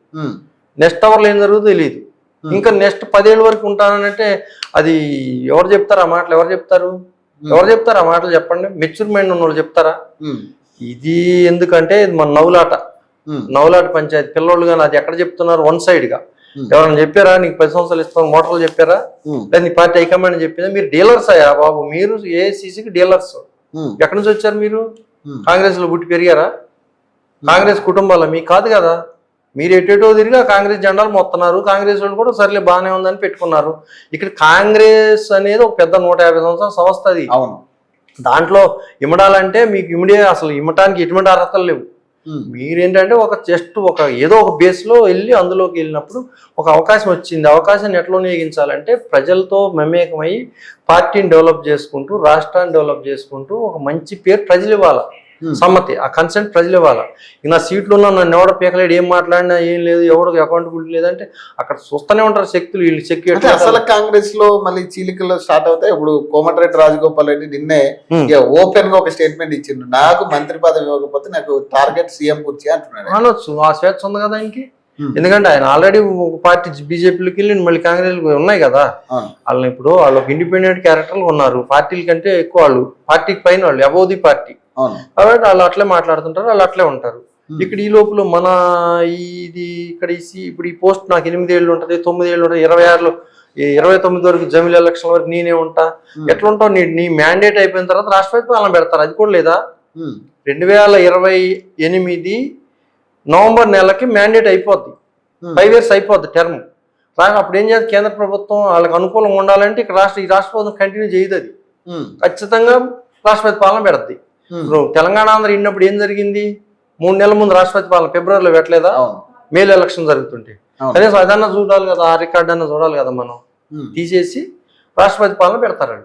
నెక్స్ట్ అవర్లో ఏం జరుగుతుందో తెలియదు. ఇంకా నెక్స్ట్ 10 ఏళ్ళ వరకు ఉంటానంటే అది ఎవరు చెప్తారు ఆ మాటలు? ఎవరు చెప్తారు ఆ మాటలు? చెప్పండి. మెచ్యూర్ మైండ్ ఉన్న వాళ్ళు చెప్తారా? ఇది ఎందుకంటే ఇది మన నవ్వులాట పంచాయతీ పిల్లోళ్ళు కానీ అది ఎక్కడ చెప్తున్నారు? 1 సైడ్ గా. ఎవరైనా చెప్పారా నీకు 10 సంవత్సరాలు ఇస్తాం మోటార్లు చెప్పారా? లేదా నీ పార్టీ హైకమాండ్ చెప్పిందా? మీరు డీలర్స్ అయ్యా బాబు, మీరు ఏఐసిసికి డీలర్స్. ఎక్కడి నుంచి వచ్చారు మీరు? కాంగ్రెస్ లో పుట్టి పెరిగారా? కాంగ్రెస్ కుటుంబాల మీకు కాదు కదా. మీరు ఎటేటో తిరిగి కాంగ్రెస్ జెండాలు మొత్తన్నారు. కాంగ్రెస్ వాళ్ళు కూడా సర్లే బాగానే ఉందని పెట్టుకున్నారు. ఇక్కడ కాంగ్రెస్ అనేది ఒక పెద్ద 150 సంవత్సరాల సంస్థ. అది దాంట్లో ఇమ్మడాలంటే మీకు అసలు ఇమ్మటానికి ఎటువంటి అర్హతలు లేవు. మీరేంటంటే ఒక ఏదో ఒక బేస్ లో వెళ్ళి అందులోకి వెళ్ళినప్పుడు ఒక అవకాశం వచ్చింది. అవకాశాన్ని ఎట్లా వినియోగించాలంటే ప్రజలతో మమేకమై పార్టీని డెవలప్ చేసుకుంటూ, రాష్ట్రాన్ని డెవలప్ చేసుకుంటూ ఒక మంచి పేరు ప్రజలు ఇవ్వాలా, సమ్మతి, ఆ కన్సెంట్ ప్రజలు ఇవ్వాలా. నా సీట్లు ఉన్నా నన్ను ఎవడో పీకలేడు, ఏం మాట్లాడినా ఏం లేదు, ఎవడికి అకౌంటబిలిటీ లేదంటే అక్కడ చూస్తూనే ఉంటారు శక్తులు, వీళ్ళు సెక్యూరిటీ. అసలు కాంగ్రెస్ లో మళ్ళీ చీలికలు స్టార్ట్ అవుతాయి. ఇప్పుడు కోమటిరెడ్డి రాజగోపాల్ రెడ్డి నిన్నే ఓపెన్ గా ఒక స్టేట్మెంట్ ఇచ్చిండు, నాకు మంత్రి పదవి ఇవ్వకపోతే నాకు టార్గెట్ సీఎం కుర్చీ అంటున్నాడు. అనొచ్చు, ఆ స్వేచ్ఛ ఉంది కదా ఆయనకి. ఎందుకంటే ఆయన ఆల్రెడీ ఒక పార్టీ బీజేపీలోకి వెళ్ళి మళ్ళీ కాంగ్రెస్ ఉన్నాయి కదా, వాళ్ళని ఇప్పుడు వాళ్ళు ఒక ఇండిపెండెంట్ క్యారెక్టర్లు ఉన్నారు, పార్టీల కంటే ఎక్కువ వాళ్ళు పార్టీకి పైన వాళ్ళు అబౌవ్ ది పార్టీ, కాబట్టి వాళ్ళు అట్లే మాట్లాడుతుంటారు, వాళ్ళు అట్లే ఉంటారు. ఇక్కడ ఈ లోపల మన ఇది ఇక్కడ ఇప్పుడు ఈ పోస్ట్ నాకు 8 ఏళ్ళు ఉంటుంది, 9 ఏళ్ళు ఉంటుంది, 26లో 29 వరకు జమిలీ ఎలక్షన్ వరకు నేనే ఉంటా, ఎట్లా ఉంటావు, నీ మ్యాండేట్ అయిపోయిన తర్వాత రాష్ట్రపతి పాలన పెడతారు. అది కూడా లేదా, 2028 నవంబర్ నెలకి మ్యాండేట్ అయిపోద్ది, 5 years అయిపోద్ది టర్మ్. అప్పుడు ఏం చేస్తుంది కేంద్ర ప్రభుత్వం, వాళ్ళకి అనుకూలంగా ఉండాలంటే ఇక్కడ ఈ రాష్ట్ర ప్రభుత్వం కంటిన్యూ చేయదు, అది ఖచ్చితంగా రాష్ట్రపతి పాలన పెడద్ది. ఇప్పుడు తెలంగాణ ఆంధ్ర ఇన్నప్పుడు ఏం జరిగింది, 3 నెలల ముందు రాష్ట్రపతి పాలన ఫిబ్రవరిలో పెట్టలేదా, మేలో ఎలక్షన్ జరుగుతుంటే, కనీసం అదన్నా చూడాలి కదా, ఆ రికార్డ్ అన్నా చూడాలి కదా. మనం తీసేసి రాష్ట్రపతి పాలన పెడతారు,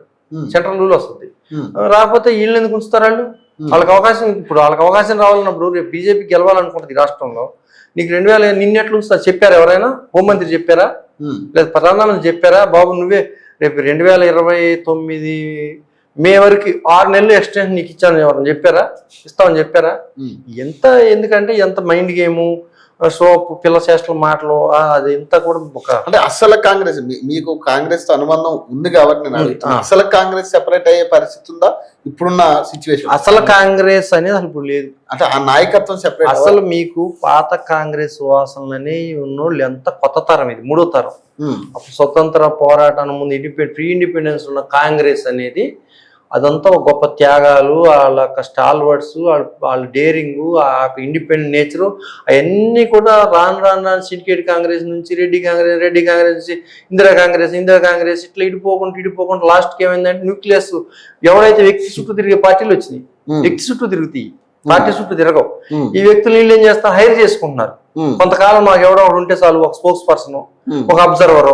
సెంట్రల్ రూల్ వస్తుంది. రాకపోతే వీళ్ళు ఎందుకు ఉంచుతారు వాళ్ళు, వాళ్ళకి అవకాశం, ఇప్పుడు వాళ్ళకి అవకాశం రావాలన్నప్పుడు రేపు బీజేపీ గెలవాలనుకుంటుంది రాష్ట్రంలో, నీకు 2000 నిన్నెట్లు ఉంచుతారు చెప్పారా, ఎవరైనా హోంమంత్రి చెప్పారా, లేదా ప్రధానమంత్రి చెప్పారా, బాబు నువ్వే రేపు 2029 మే వరకు 6 నెలలు ఎక్స్టెన్షన్ నీకు ఇచ్చాను ఎవరైనా చెప్పారా, ఇస్తామని చెప్పారా? ఎందుకంటే ఎంత మైండ్ గేము, సోపు పిల్ల చేష్టల మాటలు, అది ఇంత కూడా ఒక అంటే అసలు కాంగ్రెస్ మీకు కాంగ్రెస్ తో అనుబంధం ఉంది కాబట్టి నేను అడుగుతున్నా, అసలు కాంగ్రెస్ సెపరేట్ అయ్యే పరిస్థితి ఉందా ఇప్పుడున్న సిచ్యువేషన్? అసలు కాంగ్రెస్ అనేది అసలు ఇప్పుడు లేదు, అంటే ఆ నాయకత్వం సెపరేట్. అసలు మీకు పాత కాంగ్రెస్ వాసనలని ఉన్నోళ్ళు ఎంత కొత్త తరం, ఇది 3వ తరం. అప్పుడు స్వతంత్ర పోరాటానికి ముందు ప్రీ ఇండిపెండెన్స్ ఉన్న కాంగ్రెస్ అనేది అదంతా ఒక గొప్ప త్యాగాలు, వాళ్ళ స్టాల్వర్డ్స్, వాళ్ళ డేరింగు, ఆ ఇండిపెండెంట్ నేచరు, అవన్నీ కూడా రాను సిండికేట్ కాంగ్రెస్ నుంచి రెడ్డి కాంగ్రెస్ నుంచి ఇందిరా కాంగ్రెస్ ఇట్లా ఇడిపోకుండా లాస్ట్కి ఏమైందంటే న్యూక్లియస్, ఎవరైతే వ్యక్తి చుట్టూ తిరిగే పార్టీలు వచ్చినాయి, వ్యక్తి చుట్టూ తిరుగుతాయి, పార్టీ చుట్టూ తిరగవు. ఈ వ్యక్తులు వీళ్ళు ఏం చేస్తారు, హైర్ చేసుకుంటున్నారు. కొంతకాలం మాకు ఎవడో ఒకటి ఉంటే చాలు, ఒక స్పోక్స్ పర్సన్, ఒక అబ్జర్వర్,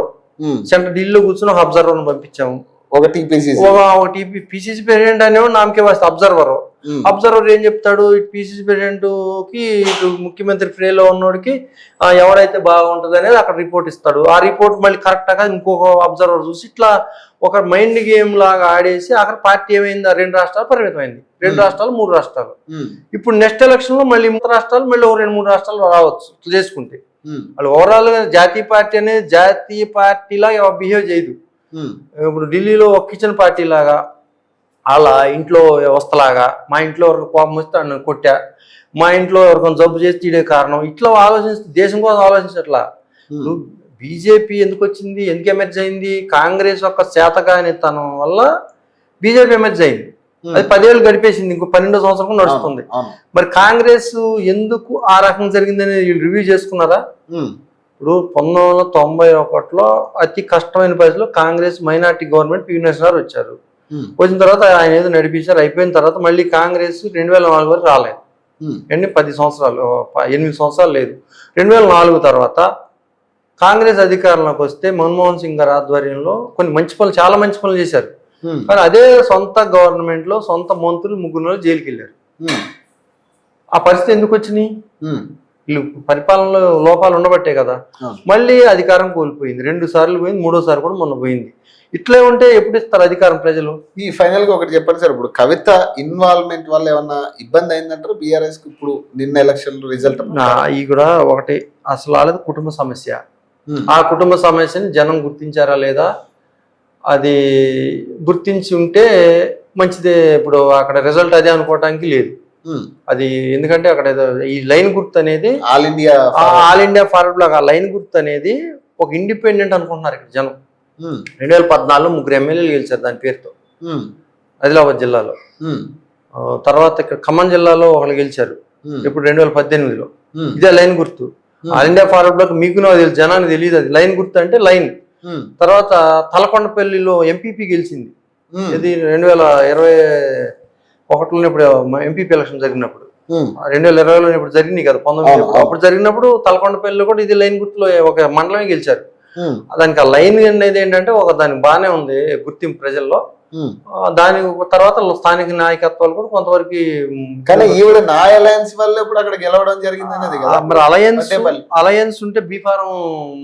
సెంట్రల్ ఢిల్లీలో కూర్చొని ఒక అబ్జర్వర్ పంపించాము, ఒక పిసిసి ప్రెసిడెంట్ అనేవాడు నామకే వస్తే అబ్జర్వర్ ఏం చెప్తాడు, ఇటు పిసిసి ప్రెసిడెంట్ కి ఇటు ముఖ్యమంత్రి ఫ్రేలో ఉన్నోడికి ఎవరైతే బాగుంటుంది అనేది అక్కడ రిపోర్ట్ ఇస్తాడు. ఆ రిపోర్ట్ మళ్ళీ కరెక్ట్ గా ఇంకొక అబ్జర్వర్ చూసి ఇట్లా ఒక మైండ్ గేమ్ లాగా ఆడేసి అక్కడ పార్టీ ఏమైంది, 2 రాష్ట్రాలు పరిమితమైంది, 2 రాష్ట్రాలు 3 రాష్ట్రాలు. ఇప్పుడు నెక్స్ట్ ఎలక్షన్ లో మళ్ళీ 3 రాష్ట్రాలు, మళ్ళీ 2-3 రాష్ట్రాలు రావచ్చు ఇట్లా చేసుకుంటే. వాళ్ళు ఓవరాల్ గా జాతీయ పార్టీ అనేది జాతీయ పార్టీలా బిహేవ్ చేయదు. ఇప్పుడు ఢిల్లీలో ఒక కిచెన్ పార్టీ లాగా, వాళ్ళ ఇంట్లో వ్యవస్థలాగా, మా ఇంట్లో ఎవరికి కోపం వస్తే నన్ను కొట్టా, మా ఇంట్లో ఎవరికొంత జబ్బు చేసి తీడే కారణం, ఇట్లా ఆలోచిస్తే దేశం కోసం ఆలోచించట్లా. బీజేపీ ఎందుకు వచ్చింది, ఎందుకు ఎమర్జ్ అయింది, కాంగ్రెస్ యొక్క చేతగానితనం వల్ల బీజేపీ ఎమర్జ్ అయింది. అది 10 ఏళ్ళు గడిపేసింది, ఇంకో 12వ సంవత్సరం నడుస్తుంది. మరి కాంగ్రెస్ ఎందుకు ఆ రకం జరిగిందని వీళ్ళు రివ్యూ చేసుకున్నారా? ఇప్పుడు 1991లో అతి కష్టమైన పరిస్థితిలో కాంగ్రెస్ మైనార్టీ గవర్నమెంట్ పివి నరసింహ రావు వచ్చారు. వచ్చిన తర్వాత ఆయన ఏదో నడిపించారు, అయిపోయిన తర్వాత మళ్ళీ కాంగ్రెస్ 2004 వరకు రాలేదు, 8 సంవత్సరాలు లేదు. 2004 తర్వాత కాంగ్రెస్ అధికారంలోకి వస్తే మన్మోహన్ సింగ్ గారి ఆధ్వర్యంలో కొన్ని మంచి పనులు, చాలా మంచి పనులు చేశారు. కానీ అదే సొంత గవర్నమెంట్ లో సొంత మంత్రులు 3 జైలుకి వెళ్ళారు. ఆ పరిస్థితి ఎందుకు వచ్చినాయి, వీళ్ళు పరిపాలనలో లోపాలు ఉండబట్టే కదా. మళ్ళీ అధికారం కోల్పోయింది, 2 సార్లు పోయింది, 3వ సారి కూడా మొన్న పోయింది. ఇట్లే ఉంటే ఎప్పుడు ఇస్తారు అధికారం ప్రజలు? ఈ ఫైనల్ గా ఒకటి చెప్పండి సార్, ఇప్పుడు కవిత ఇన్వాల్వ్మెంట్ వల్ల ఏమన్నా ఇబ్బంది అయిందంటారు బీఆర్ఎస్ కి? ఇప్పుడు నిన్న ఎలక్షన్ రిజల్ట్ ఈ కూడా ఒకటి అసలు వాళ్ళది కుటుంబ సమస్య. ఆ కుటుంబ సమస్యని జనం గుర్తించారా లేదా, అది గుర్తించి ఉంటే మంచిదే. ఇప్పుడు అక్కడ రిజల్ట్ అదే అనుకోవటానికి లేదు అది, ఎందుకంటే అక్కడ ఈ లైన్ గుర్తు అనేది ఆల్ ఇండియా ఫార్వర్డ్ బ్లాక్, ఆ లైన్ గుర్తు అనేది ఒక ఇండిపెండెంట్ అనుకుంటున్నారు ఇక్కడ జనం. 2014లో 3 ఎమ్మెల్యేలు గెలిచారు దాని పేరుతో ఆదిలాబాద్ జిల్లాలో. తర్వాత ఇక్కడ ఖమ్మం జిల్లాలో ఒకళ్ళు గెలిచారు ఇప్పుడు 2018లో. ఇదే లైన్ గుర్తు. ఆల్ ఇండియా ఫార్వర్డ్ బ్లాక్ మీకు తెలుసు, జనానికి తెలియదు అది లైన్ గుర్తు అంటే లైన్. తర్వాత తలకొండపల్లిలో ఎంపీపీ గెలిచింది, ఇది 2021లో ఇప్పుడు ఎంపీపీ ఎలక్షన్ జరిగినప్పుడు. 2020లో ఇప్పుడు జరిగినాయి కదా 19 అప్పుడు జరిగినప్పుడు తలకొండపల్లిలో కూడా ఇది లైన్ గుర్తులో ఒక మండలమే గెలిచారు. దానికి ఆ లైన్ అనేది ఏంటంటే దానికి బాగానే ఉంది గుర్తింపు ప్రజల్లో. దాని తర్వాత స్థానిక నాయకత్వాలు కూడా కొంతవరకు. కానీ ఈవిడ నా అలయన్స్ వల్ల ఇప్పుడు అక్కడ గెలవడం జరిగింది అనేది కదా. మరి అలయన్స్ ఉంటే బీఫారం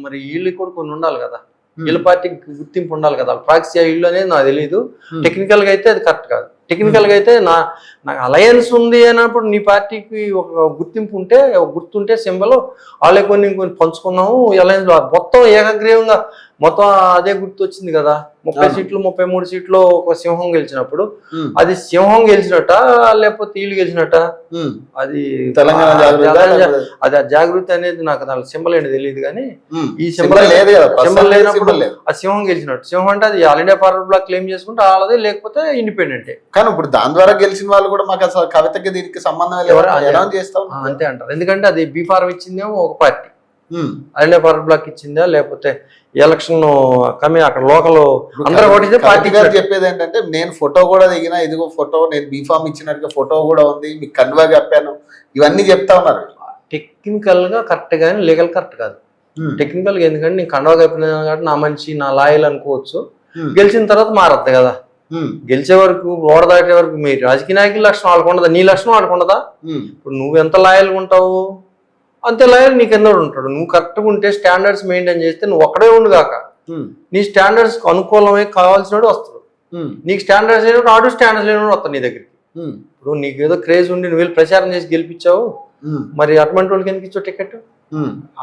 మరి వీళ్ళు కూడా కొన్ని ఉండాలి కదా, వీళ్ళ పార్టీకి గుర్తింపు ఉండాలి కదా. ప్రాక్సీ ఇల్లు అనేది నాకు తెలియదు. టెక్నికల్ గా అయితే అది కరెక్ట్ కాదు. టెక్నికల్ గా అయితే నాకు అలయన్స్ ఉంది అన్నప్పుడు నీ పార్టీకి ఒక గుర్తింపు ఉంటే, ఒక గుర్తుంటే సింబల్ వాళ్ళే కొన్ని పంచుకున్నాము అలయన్స్ మొత్తం ఏకగ్రీవంగా మొత్తం అదే గుర్తు వచ్చింది కదా. 30 సీట్లు 33 సీట్లు ఒక సింహం గెలిచినప్పుడు అది సింహం గెలిచినట్ట లేకపోతే వీళ్ళు గెలిచినట్ట, అది తెలంగాణ అది ఆ జాగృతి అనేది నాకు దాని సింబల్ ఏంటి తెలియదు. కానీ ఈ సింబల్ లేనప్పుడు ఆ సింహం గెలిచినట్టు. సింహం అంటే అది ఆల్ ఇండియా ఫార్వర్డ్ బ్లాక్ క్లెయిమ్ చేసుకుంటే వాళ్ళదే, లేకపోతే ఇండిపెండెంటే. కానీ ఇప్పుడు దాని ద్వారా గెలిచిన వాళ్ళు కూడా మాకు అసలు కవితకి దీనికి సంబంధం చేస్తాం అంతే అంటారు. ఎందుకంటే అది బీఫారం ఇచ్చిందేమో ఒక పార్టీ, ఆల్ ఇండియా ఫార్వర్డ్ బ్లాక్ ఇచ్చిందా, లేకపోతే ఎలక్షన్ అక్కడ లోకల్ అందరూ ఓటిస్తే పార్టీ గారు చెప్పేది ఏంటంటే నేను ఫోటో కూడా దిగినా, ఇదిగో ఫోటో, నేను బీఫామ్ ఇచ్చినట్టుగా ఫోటో కూడా ఉంది, మీకు కన్వా కప్పాను, ఇవన్నీ చెప్తా ఉన్నారు. టెక్నికల్ గా కరెక్ట్ కానీ లీగల్ కరెక్ట్ కాదు. టెక్నికల్ గా ఎందుకంటే నేను కండవా కప్పిన కాబట్టి నా మనిషి నా లాయల్ అనుకోవచ్చు. గెలిచిన తర్వాత మారద్దు కదా. గెలిచే వరకు ఓడ దాటే వరకు మీ రాజకీయ నాయకుల లక్షణం వాళ్ళకు ఉండదా, నీ లక్షణం వాళ్ళకు ఉండదా? ఇప్పుడు నువ్వు ఎంత లాయల్గా ఉంటావు అంతే లాయల్ నీకు ఎందడు ఉంటాడు. నువ్వు కరెక్ట్గా ఉంటే స్టాండర్డ్స్ మెయింటైన్ చేస్తే నువ్వు ఒక్కడే ఉండు కాక నీ స్టాండర్డ్స్ అనుకూలమై కావాల్సినోడు వస్తాడు. నీకు స్టాండర్డ్స్ లేనప్పుడు ఆడు స్టాండర్డ్స్ లేనప్పుడు వస్తాడు నీ దగ్గరికి. ఇప్పుడు నీకు ఏదో క్రేజ్ ఉండి నువ్వు వెళ్ళి ప్రచారం చేసి గెలిపించావు, మరి అటువంటి వాళ్ళకి ఎందుకు ఇచ్చావు టికెట్?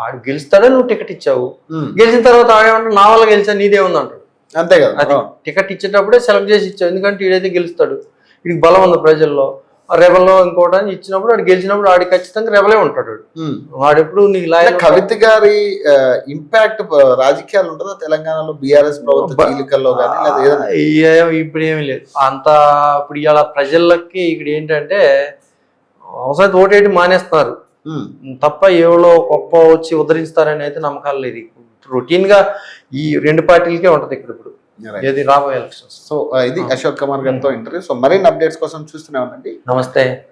ఆడు గెలుస్తాడే నువ్వు టికెట్ ఇచ్చావు. గెలిచిన తర్వాత ఆడేమంటాడు నా వల్ల గెలిచా నీదే ఉంది అంటాడు. అంతే కదా. అది టికెట్ ఇచ్చేటప్పుడే సెలెక్ట్ చేసి ఇచ్చావు, ఎందుకంటే ఈడైతే గెలుస్తాడు, వీడికి బలం ఉంది ప్రజల్లో. రెబల్లో ఇంకోటి ఇచ్చినప్పుడు వాడు గెలిచినప్పుడు ఆడికి ఖచ్చితంగా రెబలే ఉంటాడు. వాడెప్పుడు నీకు లాయల్. కవిత గారి ఇంపాక్ట్ రాజకీయాలు ఉంటుందా తెలంగాణలో బీఆర్ఎస్ ప్రభుత్వంలో? ఇప్పుడు ఏమీ లేదు అంత. ఇప్పుడు ఇవాళ ప్రజలకి ఇక్కడ ఏంటంటే అవసరం ఓటేటి మానేస్తున్నారు తప్ప ఎవరో గొప్ప వచ్చి ఉద్ధరిస్తారని అయితే నమ్మకాలు లేదు. రొటీన్ గా ఈ రెండు పార్టీలకే ఉంటది ఇక్కడ ఇప్పుడు ఏది రాబోయే ఎలక్షన్స్. సో ఇది అశోక్ కుమార్ గారితో ఇంటర్వ్యూ. సో మరిన్ని అప్డేట్స్ కోసం చూస్తూనే ఉండండి. నమస్తే.